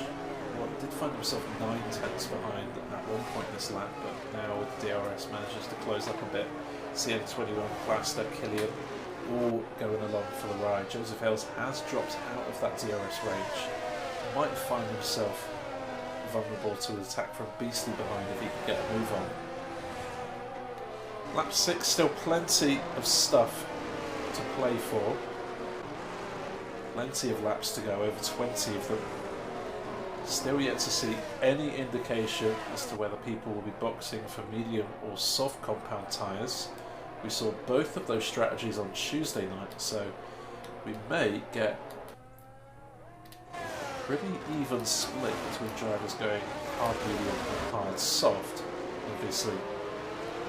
Well, he did find himself 9 tenths behind at one point this lap, but now with DRS manages to close up a bit. CM21, Plaster, Killian, all going along for the ride. Joseph Hales has dropped out of that DRS range. Might find himself vulnerable to an attack from Beastly behind if he can get a move on. Lap 6, still plenty of stuff to play for. Plenty of laps to go, over 20 of them. Still yet to see any indication as to whether people will be boxing for medium or soft compound tyres. We saw both of those strategies on Tuesday night, so we may get a pretty even split between drivers going hard medium and hard soft. Obviously,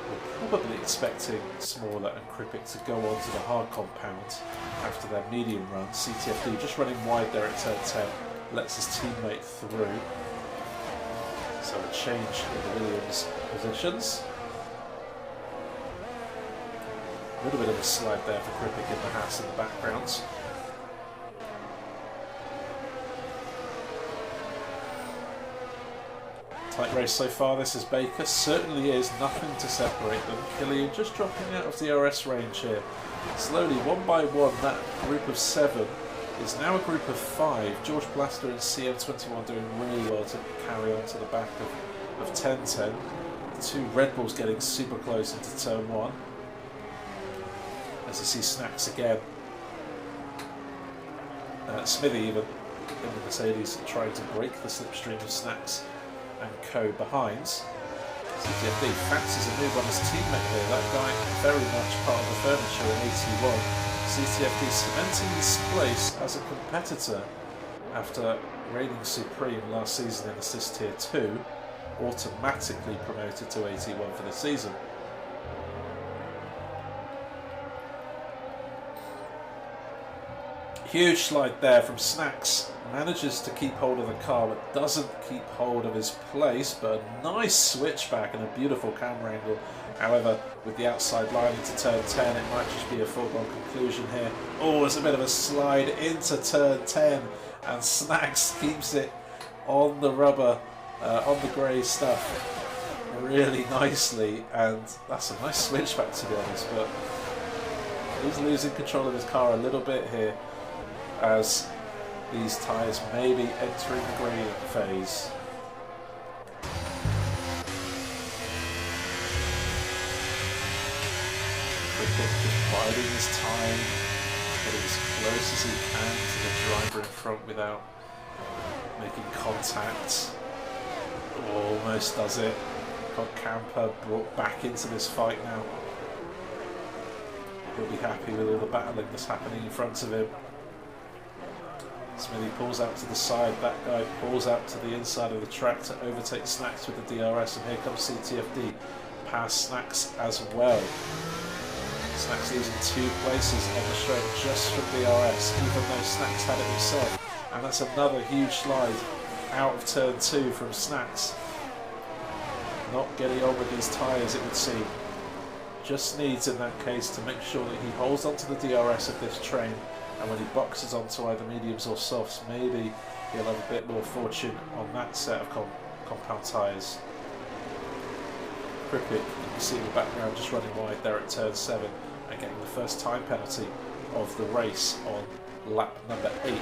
we're probably expecting Smaller and Kripik to go on to the hard compound after their medium run. CTFD just running wide there at turn 10, lets his teammate through. So a change in the Williams positions. A little bit of a slide there for Kripik in the Haas in the background. Tight race so far, this is Baker. Certainly is, nothing to separate them. Killian just dropping out of DRS range here. Slowly, one by one, that group of 7 is now a group of 5. George Plaster and CM21 doing really well to carry on to the back of 10-10. The two Red Bulls getting super close into turn 1. As you see Snacks again. Smithy even in the Mercedes trying to break the slipstream of Snacks and co behind. CTFD fancies a move on his teammate here. That guy very much part of the furniture in 81. CTFD cementing his place as a competitor after reigning supreme last season in Assist Tier 2, automatically promoted to 81 for the season. Huge slide there from Snacks. Manages to keep hold of the car, but doesn't keep hold of his place. But a nice switchback and a beautiful camera angle. However, with the outside line into turn 10, it might just be a foregone conclusion here. Oh, there's a bit of a slide into turn 10, and Snacks keeps it on the rubber, on the grey stuff, really nicely. And that's a nice switchback, to be honest. But he's losing control of his car a little bit here, as these tyres may be entering the greying phase. Kripik just biding his time, getting as close as he can to the driver in front without making contact. Almost does it. Got Camper brought back into this fight now. he'll be happy with all the battling that's happening in front of him. Smithy pulls out to the side, that guy pulls out to the inside of the track to overtake Snacks with the DRS, and here comes CTFD past Snacks as well. Snacks losing 2 places on the straight just from DRS, even though Snacks had it himself. And that's another huge slide out of turn 2 from Snacks. Not getting on with his tyres, it would seem. Just needs in that case to make sure that he holds onto the DRS of this train, and when he boxes onto either mediums or softs, maybe he'll have a bit more fortune on that set of compound tyres. Cricket, you can see in the background just running wide there at turn 7 and getting the first time penalty of the race on lap number 8.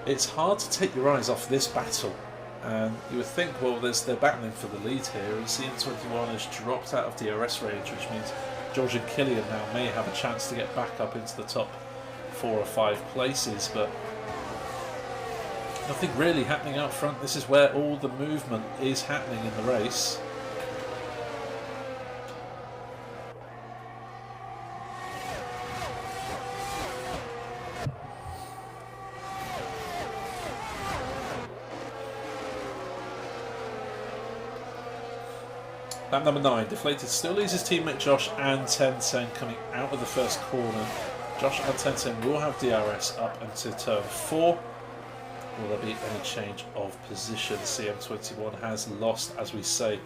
It's hard to take your eyes off this battle, and you would think, well, they're battling for the lead here, and CM21 has dropped out of DRS range, which means George and Killian now may have a chance to get back up into the top 4 or 5 places, but nothing really happening out front. This is where all the movement is happening in the race. Lap number 9, deflated, still leaves his teammate Josh and Tenten coming out of the first corner. Josh and Tenten will have DRS up until turn 4. Will there be any change of position? CM21 has lost, as we say,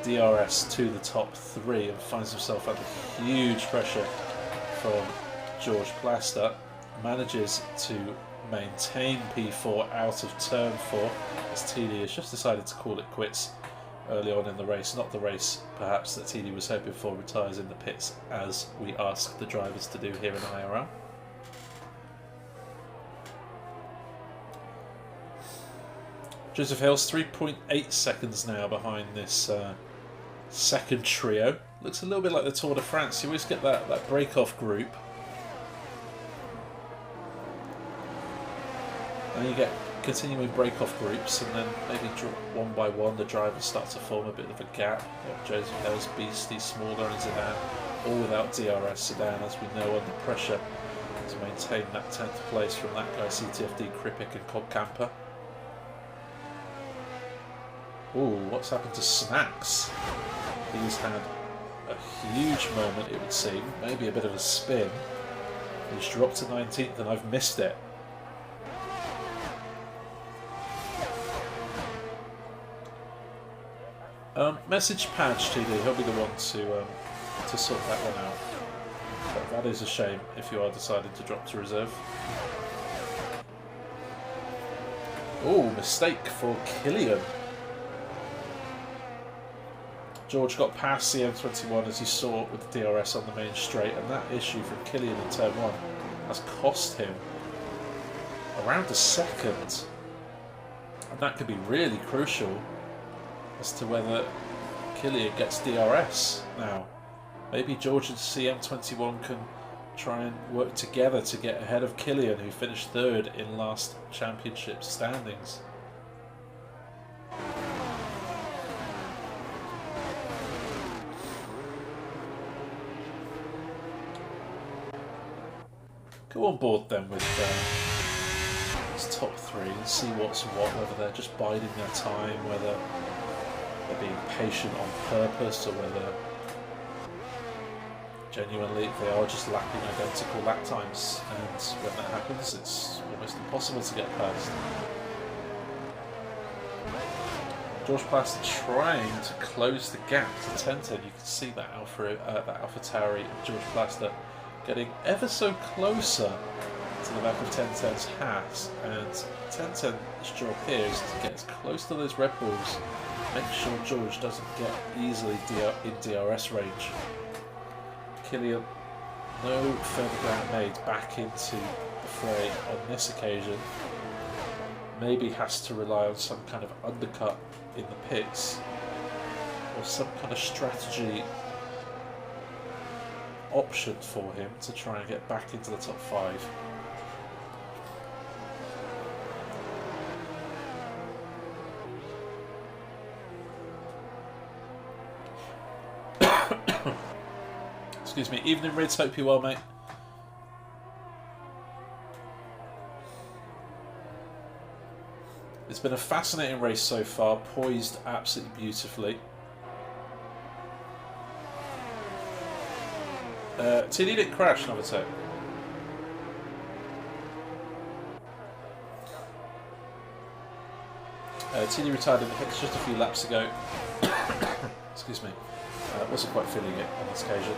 DRS to the top 3 and finds himself under huge pressure from George Plaster. Manages to maintain P4 out of turn 4 as TD has just decided to call it quits early on in the race. Not the race perhaps that TD was hoping for, retires in the pits as we ask the drivers to do here in IIRL. Joseph Hales 3.8 seconds now behind this second trio. Looks a little bit like the Tour de France. You always get that break-off group. And you get continuing break-off groups, and then maybe one by one the drivers start to form a bit of a gap. Joseph Hales, Beastie, Smaller and Zidane, all without DRS. Zidane, as we know, under pressure to maintain that 10th place from that guy, CTFD, Kripik and Cogcamper. Ooh, what's happened to Snacks? He's had a huge moment, it would seem. Maybe a bit of a spin. He's dropped to 19th and I've missed it. Message Padge TD, he'll be the one to sort that one out. But that is a shame if you are deciding to drop to reserve. Oh, mistake for Killian. George got past CM21 as you saw with the DRS on the main straight, and that issue from Killian in turn 1 has cost him around a second. And that could be really crucial as to whether Killian gets DRS now. Maybe George and CM21 can try and work together to get ahead of Killian, who finished 3rd in last championship standings. Go on board then with this top 3 and see what's what, whether they're just biding their time, whether they're being patient on purpose, or whether genuinely they are just lapping identical lap times, and when that happens it's almost impossible to get past. George Plaster trying to close the gap to Tenten. You can see that AlphaTauri and George Plaster getting ever so closer to the back of Tenten's hat, and Tenten's job here is to get as close to those Red Bulls, make sure George doesn't get easily in DRS range. Killian, no further ground made back into the fray on this occasion. Maybe has to rely on some kind of undercut in the pits, or some kind of strategy option for him to try and get back into the top 5. excuse me. Evening, Rids. Hope you're well, mate. It's been a fascinating race so far, poised absolutely beautifully. Tilly didn't crash, Novatek. Tilly retired in the pits just a few laps ago. Excuse me. Wasn't quite feeling it on this occasion.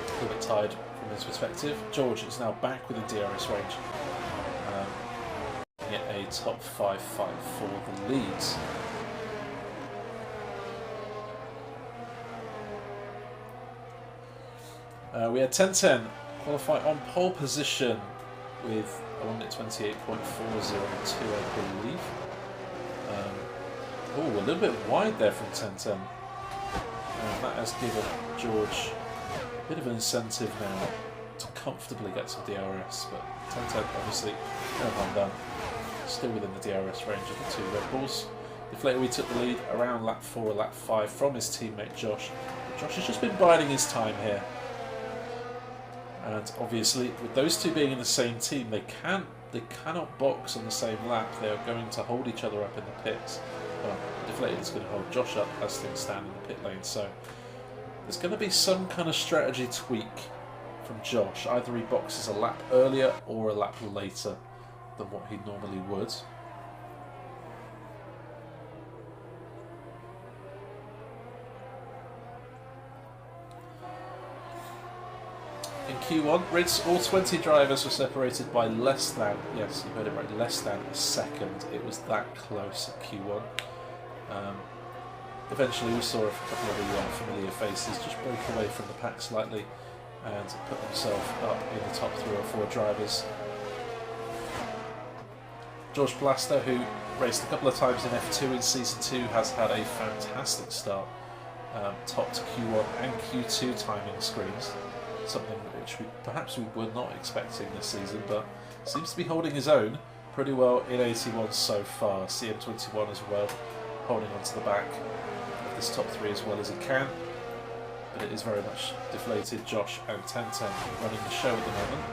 A little bit tired from his perspective. George is now back within DRS range. Get a top 5 fight for the leads. We had 10-10 qualify on pole position with a 1 minute 28.402, I believe. Oh, a little bit wide there from 10-10. That has given George a bit of an incentive now to comfortably get some DRS, but 10-10 obviously no harm done. Still within the DRS range of the two Red Bulls. Deflator, we took the lead around lap 4 or lap 5 from his teammate Josh. Josh has just been biding his time here. And obviously, with those two being in the same team, they cannot box on the same lap. They are going to hold each other up in the pits. Well, Deflator is going to hold Josh up as things stand in the pit lane. So there's going to be some kind of strategy tweak from Josh. Either he boxes a lap earlier or a lap later than what he normally would. In Q1, Rids, all 20 drivers were separated by less than, yes, you heard it right, less than a second. It was that close at Q1. Eventually we saw a couple of the familiar faces just break away from the pack slightly and put themselves up in the top 3 or 4 drivers. George Plaster, who raced a couple of times in F2 in Season 2, has had a fantastic start. Topped Q1 and Q2 timing screens. Something which perhaps we were not expecting this season, but seems to be holding his own pretty well in 81 so far. CM21 as well, holding on to the back of this top 3 as well as he can. But it is very much Deflated, Josh and 1010 running the show at the moment.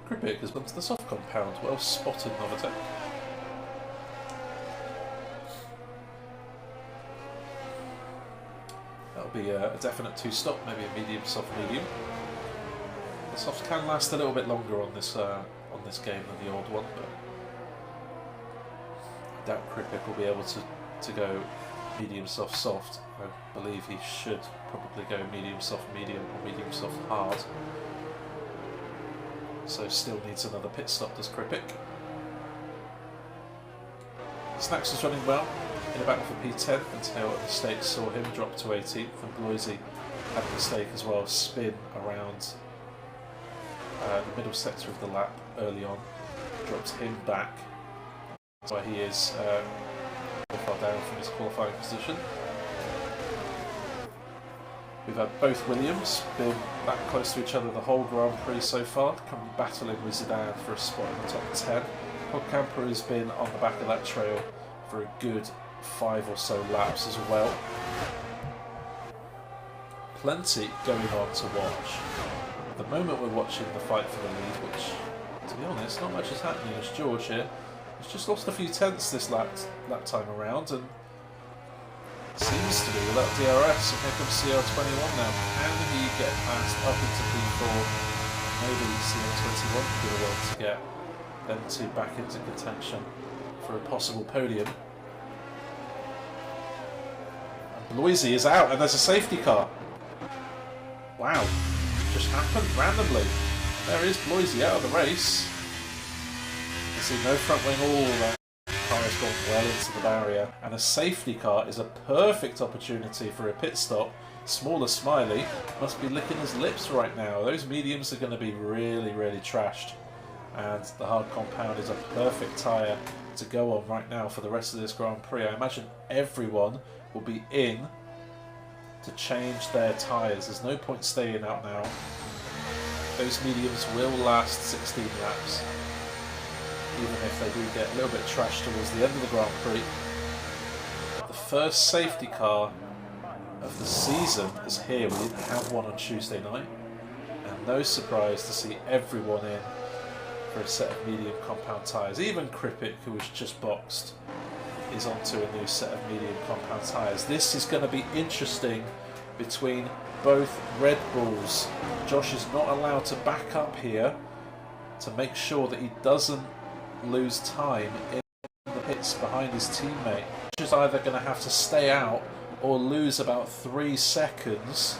Cripic has gone to the soft compound. Well spotted, Novatek. That'll be a definite 2-stop, maybe a medium, soft, medium. The soft can last a little bit longer on this game than the old one, but I doubt Cripic will be able to go medium, soft, soft. I believe he should probably go medium, soft, medium, or medium, soft, hard. So still needs another pit stop, does Cripic. Snacks is running well in a battle for P10 until a mistake saw him drop to 18th, and Bloisy had a mistake as well, spin around the middle sector of the lap early on, dropped him back. That's why he is far down from his qualifying position. We've had both Williams been that close to each other the whole Grand Prix so far, currently battling with Zidane for a spot in the top 10. Hogcamper has been on the back of that trail for a good 5 or so laps as well. Plenty going on to watch. At the moment we're watching the fight for the lead, which, to be honest, not much is happening as George here has just lost a few tenths this lap time around, and seems to be without DRS, and here comes CR21 now. Can he get past up into P4? Maybe CR21 could be able to get them two back into contention for a possible podium. And Bloisy is out, and there's a safety car. Wow, just happened randomly. There is Bloisy out of the race. You see no front wing all that. Car has gone well into the barrier, and a safety car is a perfect opportunity for a pit stop. Smaller Smiley must be licking his lips right now. Those mediums are going to be really, really trashed, and the hard compound is a perfect tyre to go on right now for the rest of this Grand Prix. I imagine everyone will be in to change their tyres. There's no point staying out now. those mediums will last 16 laps, even if they do get a little bit trashed towards the end of the Grand Prix. The first safety car of the season is here. We didn't have one on Tuesday night, and no surprise to see everyone in for a set of medium compound tyres. Even Kripik, who was just boxed, is onto a new set of medium compound tyres. This is going to be interesting between both Red Bulls. Josh is not allowed to back up here to make sure that he doesn't lose time in the pits behind his teammate. Josh is either going to have to stay out or lose about 3 seconds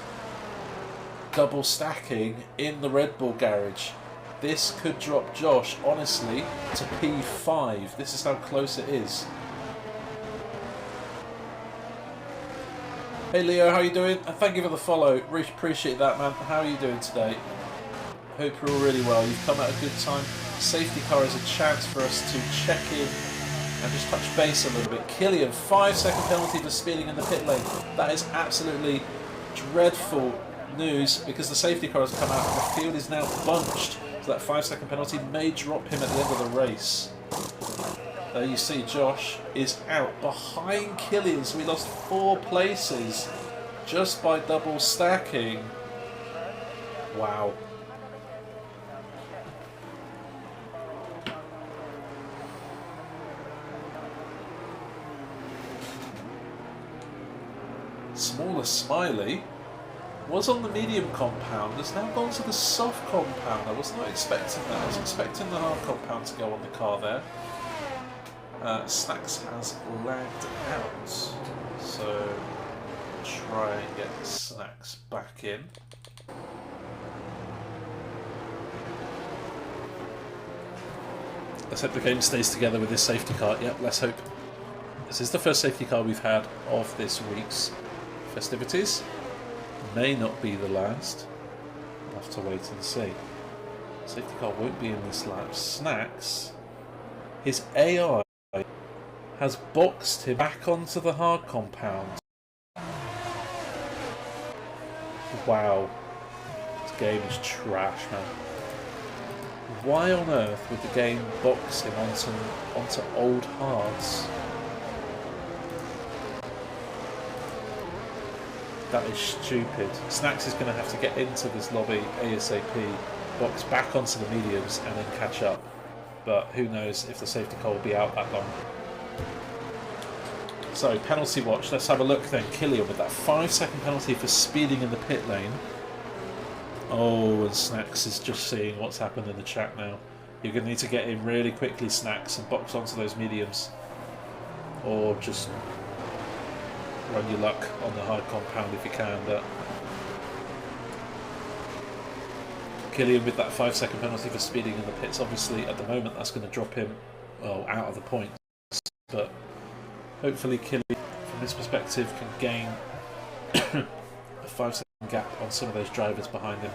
double stacking in the Red Bull garage. This could drop Josh, honestly, to P5. This is how close it is. Hey Leo, how you doing? And thank you for the follow. Really appreciate that, man. How are you doing today? Hope you're all really well. You've come at a good time. Safety car is a chance for us to check in and just touch base a little bit. Killian, 5-second penalty for speeding in the pit lane. That is absolutely dreadful news because the safety car has come out and the field is now bunched. So that 5-second penalty may drop him at the end of the race. There you see Josh is out behind Killian, so we lost 4 places just by double stacking. Wow. Smaller Smiley was on the medium compound, has now gone to the soft compound. I was not expecting that. I was expecting the hard compound to go on the car there. Snacks has lagged out, so try and get Snacks back in. Let's hope the game stays together with this safety car. Yep, let's hope. This is the first safety car we've had of this week's festivities. May not be the last. We'll have to wait and see. Safety car won't be in this lap. Snacks, his AI has boxed him back onto the hard compound. Wow. This game is trash, man. Why on earth would the game box him onto old hards? That is stupid. Snacks is going to have to get into this lobby ASAP, box back onto the mediums and then catch up. But who knows if the safety car will be out that long. So, penalty watch. Let's have a look then. Killian with that 5-second penalty for speeding in the pit lane. Oh, and Snacks is just seeing what's happened in the chat now. You're going to need to get in really quickly, Snacks, and box onto those mediums. Or just run your luck on the hard compound if you can. But Killian with that 5-second penalty for speeding in the pits. Obviously, at the moment, that's going to drop him, well, out of the points. But hopefully Killian, from this perspective, can gain a 5-second gap on some of those drivers behind him.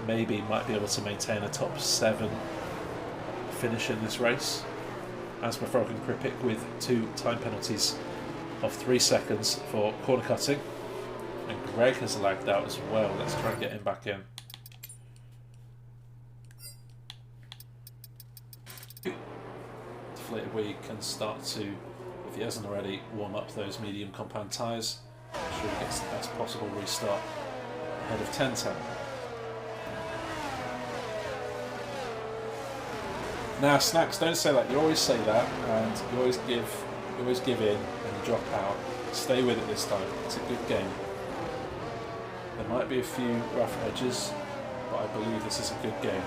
Maybe might be able to maintain a top 7 finish in this race. As for Frog and Kripik with 2 time penalties of 3 seconds for corner cutting. And Greg has lagged out as well. Let's try and get him back in. Deflated Wheel can start to, if he hasn't already, warm up those medium compound tyres. Make sure he gets the best possible restart ahead of 10-10. Now, Snacks, don't say that. You always say that, and you always give in, and you drop out. Stay with it this time. It's a good game. There might be a few rough edges, but I believe this is a good game.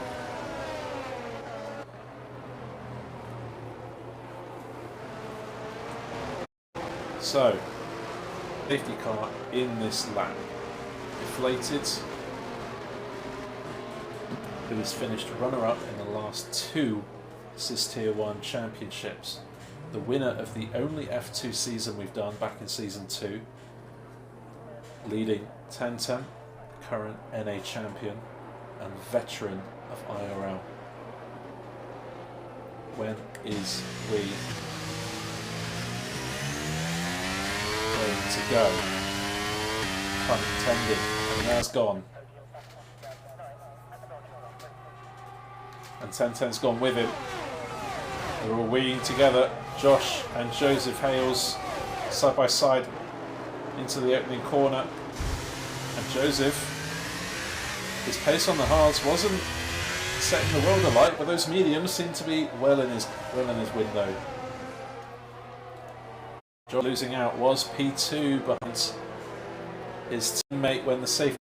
So, safety car in this lap. Deflated, who has finished runner-up in the last 2 SIS Tier 1 championships. The winner of the only F2 season we've done back in Season 2. Leading 10-10, current NA champion and veteran of IIRL. When is we going to go? Pun intended. And that's gone. And 1010's gone with him. They're all winging together. Josh and Joseph Hales side by side into the opening corner. And Joseph, his pace on the hards wasn't setting the world alight, but those mediums seem to be well in his window. Josh losing out was P2 behind his teammate when the safety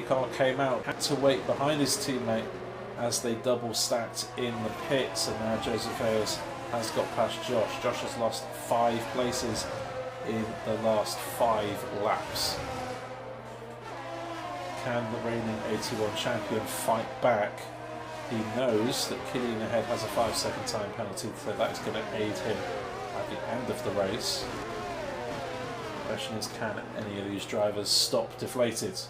car came out. Had to wait behind his teammate as they double stacked in the pits, and now Joseph Hales has got past Josh. Josh has lost 5 places in the last 5 laps. Can the reigning 81 champion fight back? He knows that Killian ahead has a 5-second time penalty, so that is going to aid him at the end of the race. The question is, can any of these drivers stop deflated?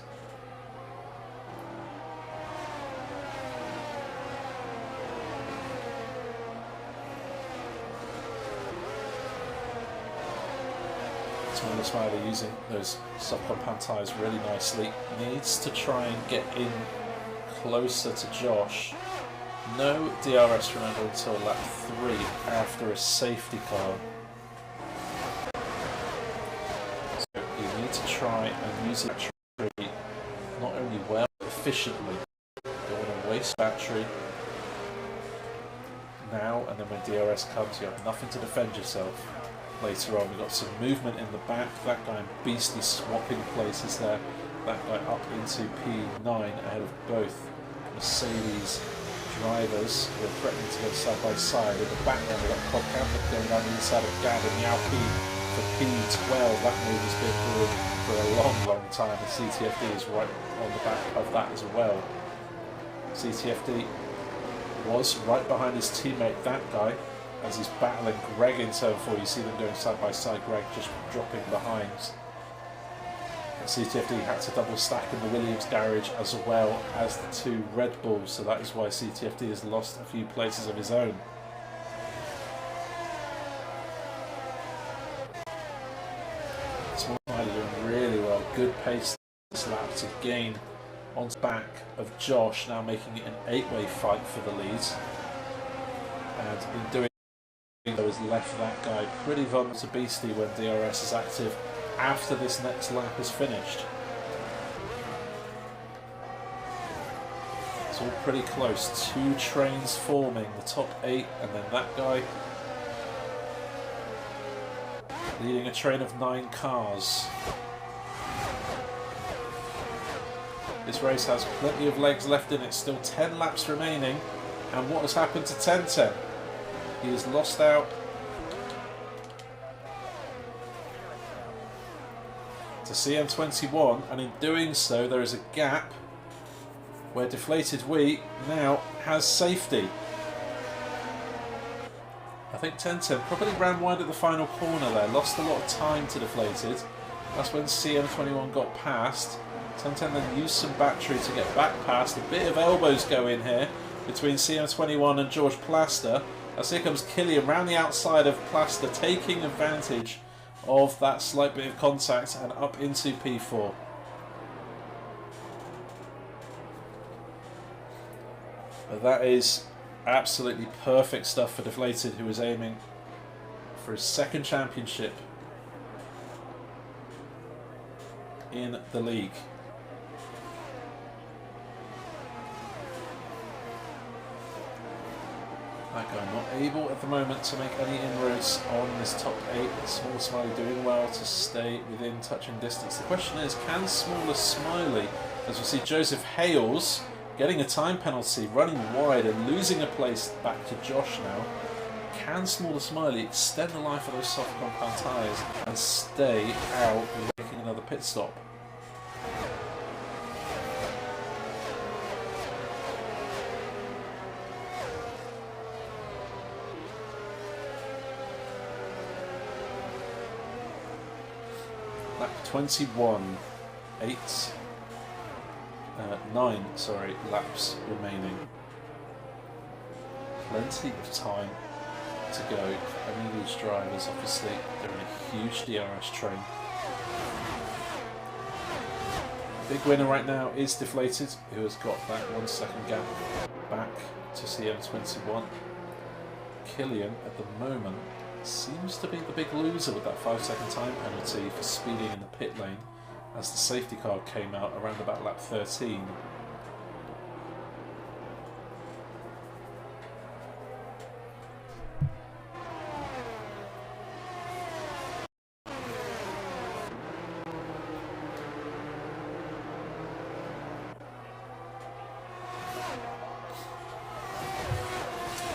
Smiley using those soft compound tyres really nicely. Needs to try and get in closer to Josh. No DRS, remember, until lap 3 after a safety car. So you need to try and use the battery not only well but efficiently. You don't want to waste battery now, and then when DRS comes you have nothing to defend yourself. Later on, we've got some movement in the back. That guy beastly swapping places there. That guy up into P9 ahead of both Mercedes drivers who are threatening to go side by side. In the background, we've got Cobb Campbell going down the inside of Gad and Yao P for P12. That move has been brewing for a long time. The CTFD is right on the back of that as well. CTFD was right behind his teammate, that guy, as he's battling Greg in turn 4. You see them going side by side, Greg just dropping behind. And CTFD had to double stack in the Williams garage as well as the 2 Red Bulls, so that is why CTFD has lost a few places of his own. Smiley doing really well, good pace this lap to gain on the back of Josh, now making it an 8-way fight for the lead. And in doing has left that guy pretty vulnerable to Beastie when DRS is active after this next lap is finished. It's all pretty close. 2 trains forming, the top 8 and then that guy leading a train of 9 cars. This race has plenty of legs left in it, still 10 laps remaining, and what has happened to 1010? He has lost out to CM21, and in doing so there is a gap where Deflated Wheat now has safety. I think 1010 probably ran wide at the final corner there, lost a lot of time to Deflated. That's when CM21 got past. 1010 then used some battery to get back past. A bit of elbows go in here between CM21 and George Plaster. As here comes Killian round the outside of Plaster, taking advantage of that slight bit of contact and up into P4. But that is absolutely perfect stuff for Deflated, who is aiming for his 2nd championship in the league. That guy not able at the moment to make any inroads on this top 8. Smaller Smiley doing well to stay within touching distance. The question is, can Smaller Smiley, as we see Joseph Hales getting a time penalty, running wide and losing a place back to Josh now, can Smaller Smiley extend the life of those soft compound tyres and stay out making another pit stop? Lap 21, 9 laps remaining. Plenty of time to go. Any of these drivers, obviously, they're in a huge DRS train. Big winner right now is Deflated, who has got that 1 second gap back to CM21. Killian, at the moment, seems to be the big loser with that 5-second time penalty for speeding in the pit lane as the safety car came out around about lap 13.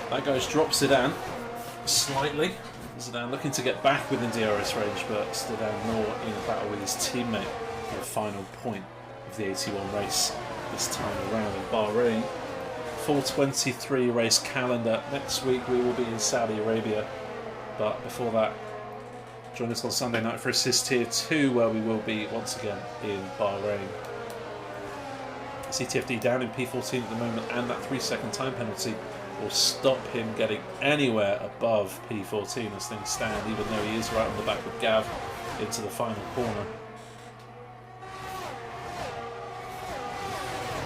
That goes, drops Zidane slightly. Zidane looking to get back within DRS range, but Zidane more in a battle with his teammate for the final point of the 81 race this time around in Bahrain. Full 23 race calendar. Next week we will be in Saudi Arabia, but before that, join us on Sunday night for Assist Tier 2, where we will be once again in Bahrain. CTFD down in P14 at the moment, and that 3-second time penalty will stop him getting anywhere above P14 as things stand, even though he is right on the back of Gav into the final corner.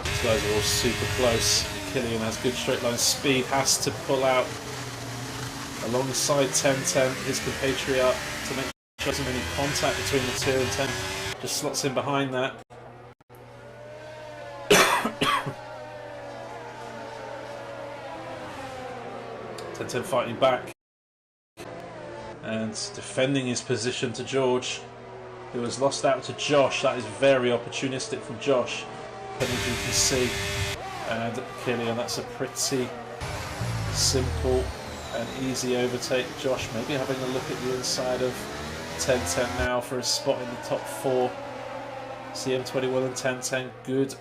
These guys are all super close. Killian has good straight line speed, has to pull out alongside 1010, his compatriot, to make sure there isn't any contact between the two, and 10 just slots in behind that. 10 fighting back and defending his position to George, who has lost out to Josh. That is very opportunistic from Josh, as you can see. And Killian, that's a pretty simple and easy overtake. Josh maybe having a look at the inside of 1010 now for a spot in the top 4. CM21 and 1010 good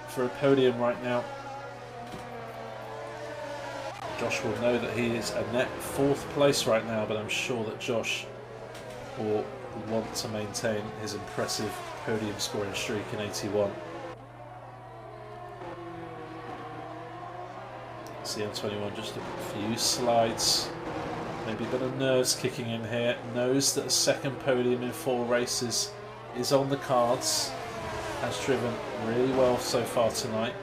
for a podium right now. Josh will know that he is a net 4th place right now, but I'm sure that Josh will want to maintain his impressive podium scoring streak in 81. CM21 just a few slides, maybe a bit of nerves kicking in here, knows that a second podium in 4 races is on the cards, has driven really well so far tonight.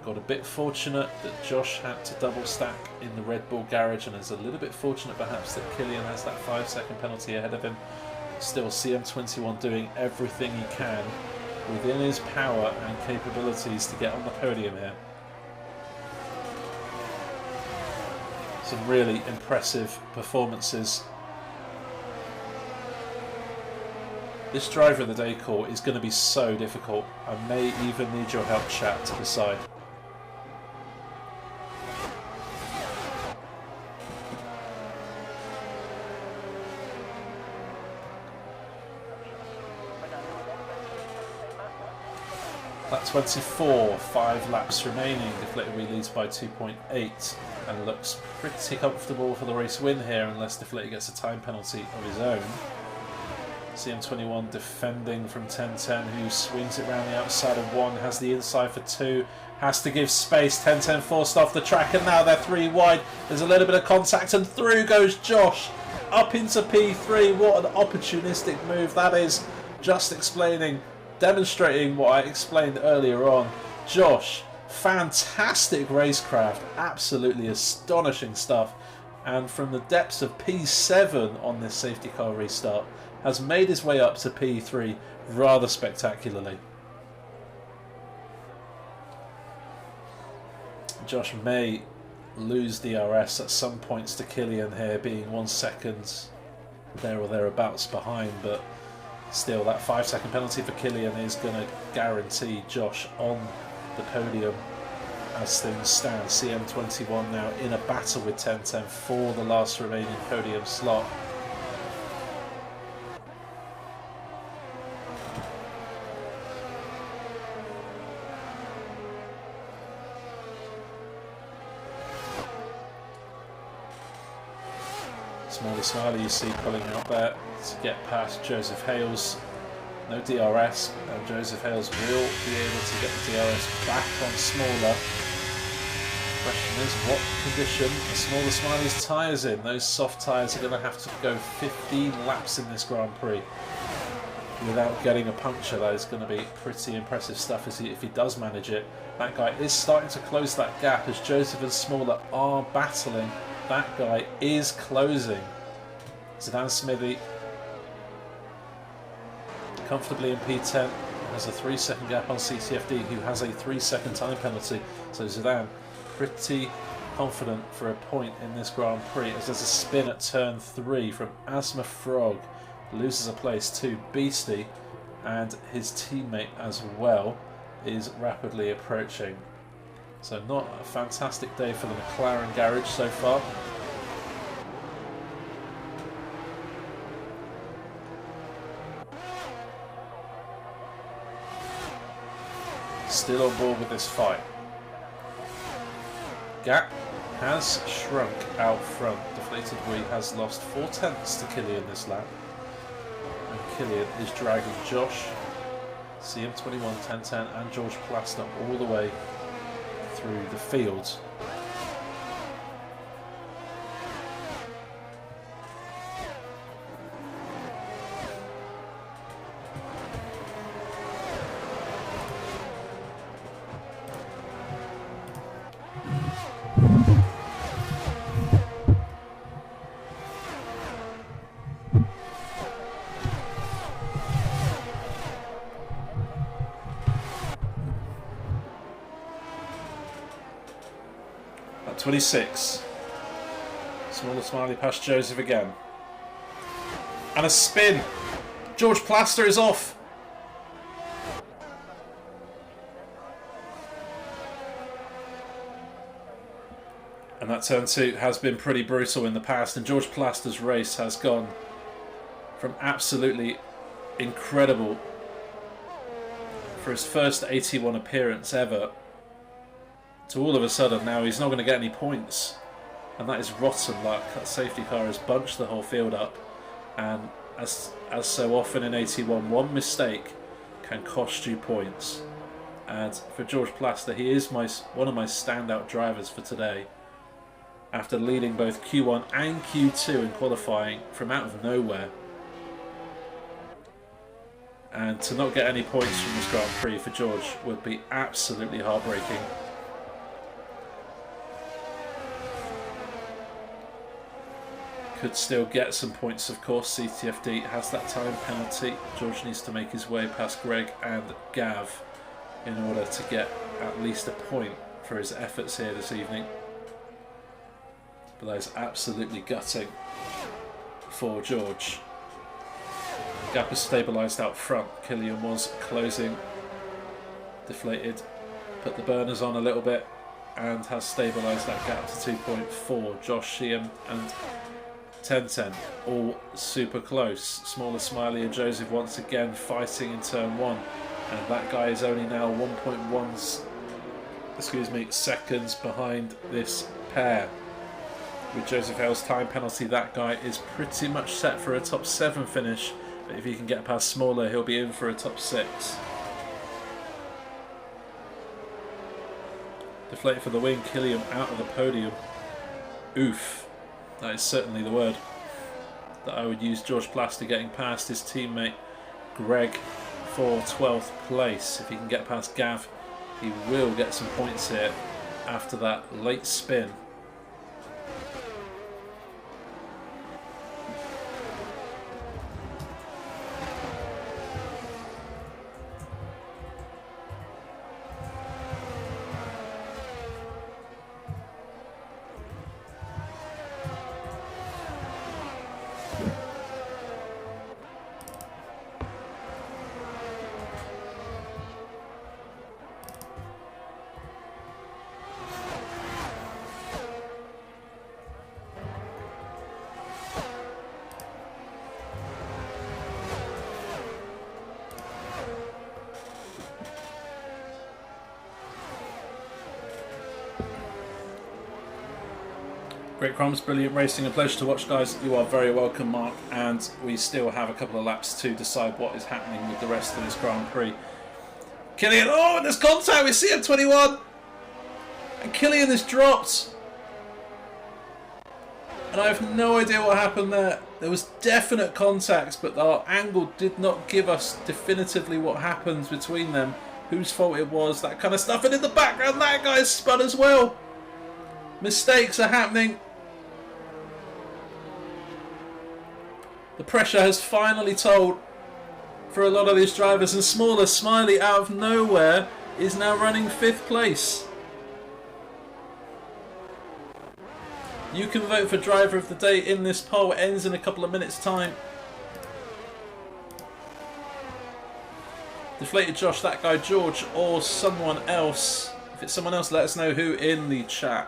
Got a bit fortunate that Josh had to double stack in the Red Bull garage, and is a little bit fortunate perhaps that Killian has that 5-second penalty ahead of him. Still, CM21 doing everything he can within his power and capabilities to get on the podium here. Some really impressive performances. This driver of the day call is going to be so difficult. I may even need your help, chat, to decide. Lap 24, 5 laps remaining. Deflategui leads by 2.8 and looks pretty comfortable for the race win here, unless Deflategui gets a time penalty of his own. CM21 defending from 1010, who swings it around the outside of 1, has the inside for 2, has to give space. 1010 forced off the track, and now they're 3 wide. There's a little bit of contact, and through goes Josh up into P3. What an opportunistic move that is. Just demonstrating what I explained earlier on. Josh, fantastic racecraft, absolutely astonishing stuff, and from the depths of P7 on this safety car restart, has made his way up to P3 rather spectacularly. Josh may lose DRS at some points to Killian here, being 1 second there or thereabouts behind, but still, that 5-second penalty for Killian is going to guarantee Josh on the podium as things stand. CM21 now in a battle with 1010 for the last remaining podium slot. Smaller Smiley you see pulling out there to get past Joseph Hales. No DRS, and Joseph Hales will be able to get the DRS back on Smaller. Question is, what condition are Smaller Smiley's tyres in? Those soft tyres are going to have to go 15 laps in this Grand Prix. without getting a puncture. That is going to be pretty impressive stuff if he does manage it. That guy is starting to close that gap as Joseph and Smaller are battling. That guy is closing. Zidane Smithy comfortably in P10, has a 3-second gap on CTFD, who has a 3-second time penalty. So Zidane pretty confident for a point in this Grand Prix, as there's a spin at turn 3 from Asthma Frog, loses a place to Beastie, and his teammate as well is rapidly approaching. So not a fantastic day for the McLaren garage so far. Still on board with this fight. Gap has shrunk out front. Deflated Wee has lost 4/10 to Killian this lap. And Killian is dragging Josh, CM21, 1010 and George Plaster all the way through the field. At 26. Smaller Smiley past Joseph again. And a spin. George Plaster is off. And that turn 2 has been pretty brutal in the past, and George Plaster's race has gone from absolutely incredible for his first 81 appearance ever to all of a sudden now he's not going to get any points, and that is rotten luck. That safety car has bunched the whole field up, and as so often in 81, one mistake can cost you points. And for George Plaster, he is one of my standout drivers for today, after leading both Q1 and Q2 in qualifying from out of nowhere. And to not get any points from this Grand Prix for George would be absolutely heartbreaking. Could still get some points, of course. CTFD has that time penalty. George needs to make his way past Greg and Gav in order to get at least a point for his efforts here this evening. But that is absolutely gutting for George. Gap is stabilised out front. Killian was closing. Deflated. Put the burners on a little bit and has stabilised that gap to 2.4. Josh Sheehan and 1010 all super close. Smaller Smiley and Joseph once again fighting in turn 1, and that guy is only now 1.1 seconds behind this pair. With Joseph Hale's time penalty, that guy is pretty much set for a top 7 finish, but if he can get past Smaller, he'll be in for a top 6. Deflate for the win. Killian out of the podium. Oof. That is certainly the word that I would use. George Plaster getting past his teammate Greg for 12th place. If he can get past Gav, he will get some points here after that late spin. Great crumbs, brilliant racing, a pleasure to watch, guys. You are very welcome, Mark, and we still have a couple of laps to decide what is happening with the rest of this Grand Prix. Killian, oh, and there's contact with CM21, and Killian is dropped, And I have no idea what happened there. There was definite contact, but our angle did not give us definitively what happened between them, whose fault it was, that kind of stuff. And in the background, that guy's spun as well. Mistakes are happening. The pressure has finally told for a lot of these drivers, and Smaller Smiley out of nowhere is now running 5th place. You can vote for driver of the day in this poll. It ends in a couple of minutes' time. Deflated Josh, that guy George, or someone else. If it's someone else, let us know who in the chat.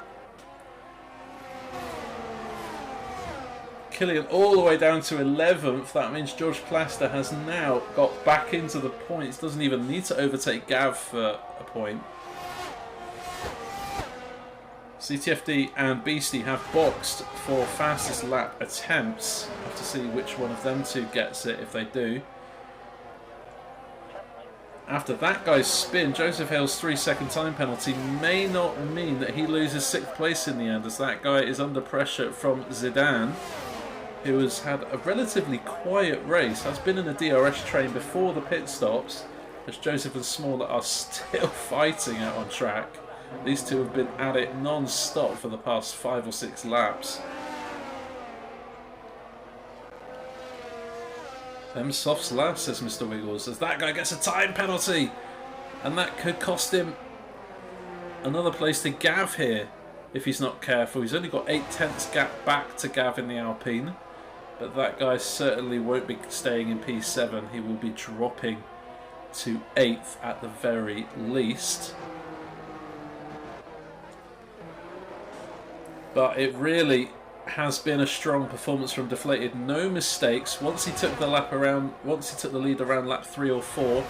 Killian all the way down to 11th. That means George Plaster has now got back into the points. Doesn't even need to overtake Gav for a point. CTFD and Beastie have boxed for fastest lap attempts. Have to see which one of them two gets it if they do. After that guy's spin, Joseph Hale's 3-second time penalty may not mean that he loses 6th place in the end, as that guy is under pressure from Zidane, who has had a relatively quiet race, has been in a DRS train before the pit stops, as Joseph and Smaller are still fighting out on track. These two have been at it non-stop for the past 5 or 6 laps. Them softs last, says Mr. Wiggles, as that guy gets a time penalty. And that could cost him another place to Gav here, if he's not careful. He's only got 8/10 gap back to Gav in the Alpine. But that guy certainly won't be staying in P7. He will be dropping to 8th at the very least. But it really has been a strong performance from Deflated. No mistakes. Once he took the lead around lap 3 or 4,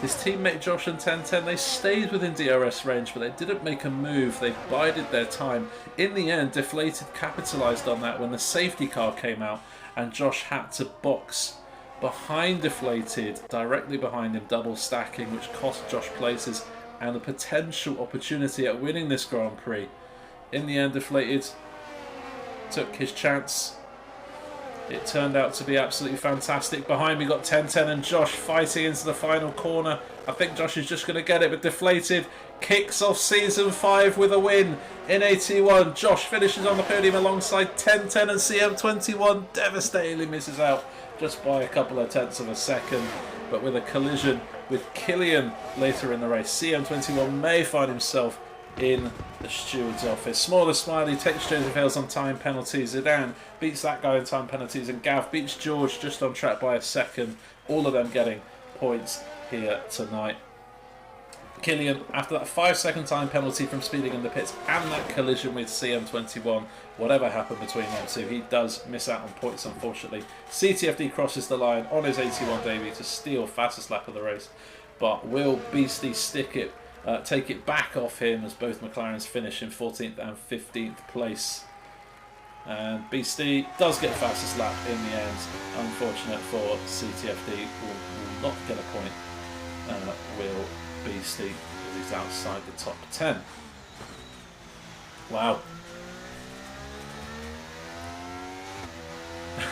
his teammate Josh and 1010, they stayed within DRS range, but they didn't make a move. They bided their time. In the end, Deflated capitalised on that when the safety car came out and Josh had to box behind Deflated, directly behind him, double stacking, which cost Josh places and a potential opportunity at winning this Grand Prix. In the end, Deflated took his chance. It turned out to be absolutely fantastic. Behind me got 1010 and Josh fighting into the final corner. I think Josh is just going to get it, but Deflated kicks off Season 5 with a win in AT1. Josh finishes on the podium alongside 1010 and CM21. Devastatingly misses out just by a couple of tenths of a second, but with a collision with Killian later in the race. CM21 may find himself in the steward's office. Smaller Smiley takes Joseph Hales on time penalties. Zidane beats that guy in time penalties, and Gav beats George just on track by a second. All of them getting points here tonight. Killian, after that 5-second time penalty from speeding in the pits and that collision with CM21, whatever happened between them two, he does miss out on points, unfortunately. CTFD crosses the line on his 81 debut to steal fastest lap of the race, but will Beastie take it back off him, as both McLarens finish in 14th and 15th place. And Beastie does get fastest lap in the end. Unfortunate for CTFD, will not get a point. Will Beastie, as he's outside the top 10. Wow.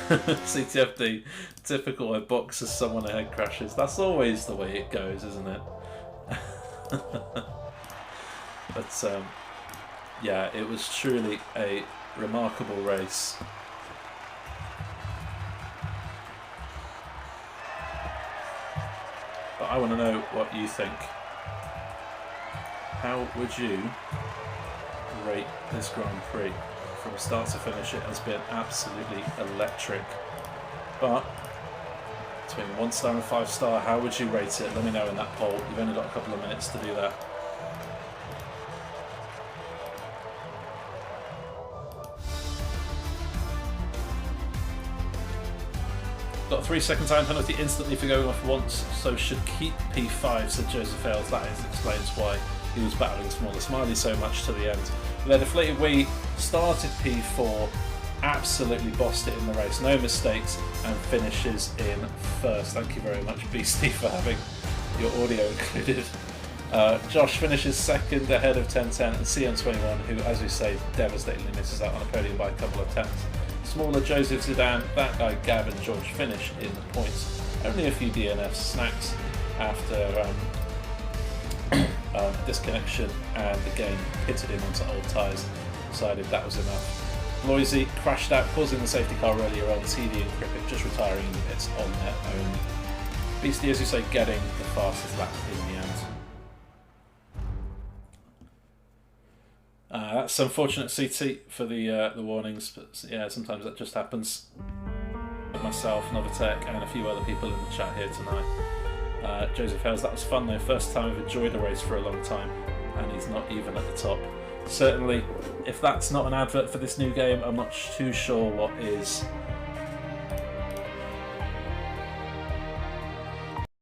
CTFD, typical, I box as someone ahead crashes. That's always the way it goes, isn't it? But yeah, it was truly a remarkable race. But I want to know what you think. How would you rate this Grand Prix? From start to finish, it has been absolutely electric. But between 1 star and 5 star, how would you rate it? Let me know in that poll. You've only got a couple of minutes to do that. Got a 3-second time penalty instantly for going off once, so should keep P5, said Joseph Hales. That explains why he was battling Smaller Smiley so much to the end. Their Deflated Wii started P4, absolutely bossed it in the race, no mistakes, and finishes in first. Thank you very much, Beastie, for having your audio included Josh finishes second ahead of 1010 and CM21, who, as we say, devastatingly misses out on a podium by a couple of tenths. Smaller Joseph Zidane, that guy Gavin George finished in the points. Only a few DNF snacks after disconnection, and the game pitted him onto old tyres. Decided that was enough. Loisy crashed out, causing the safety car earlier on. TD and Krippik just retiring in the pits on their own. Beastie, as you say, getting the fastest lap in the end. That's unfortunate, CT, for the warnings, but yeah, sometimes that just happens. Myself, Novatech, and a few other people in the chat here tonight. Joseph Hales, that was fun though. First time I've enjoyed a race for a long time, and he's not even at the top. Certainly, if that's not an advert for this new game, I'm not too sure what is.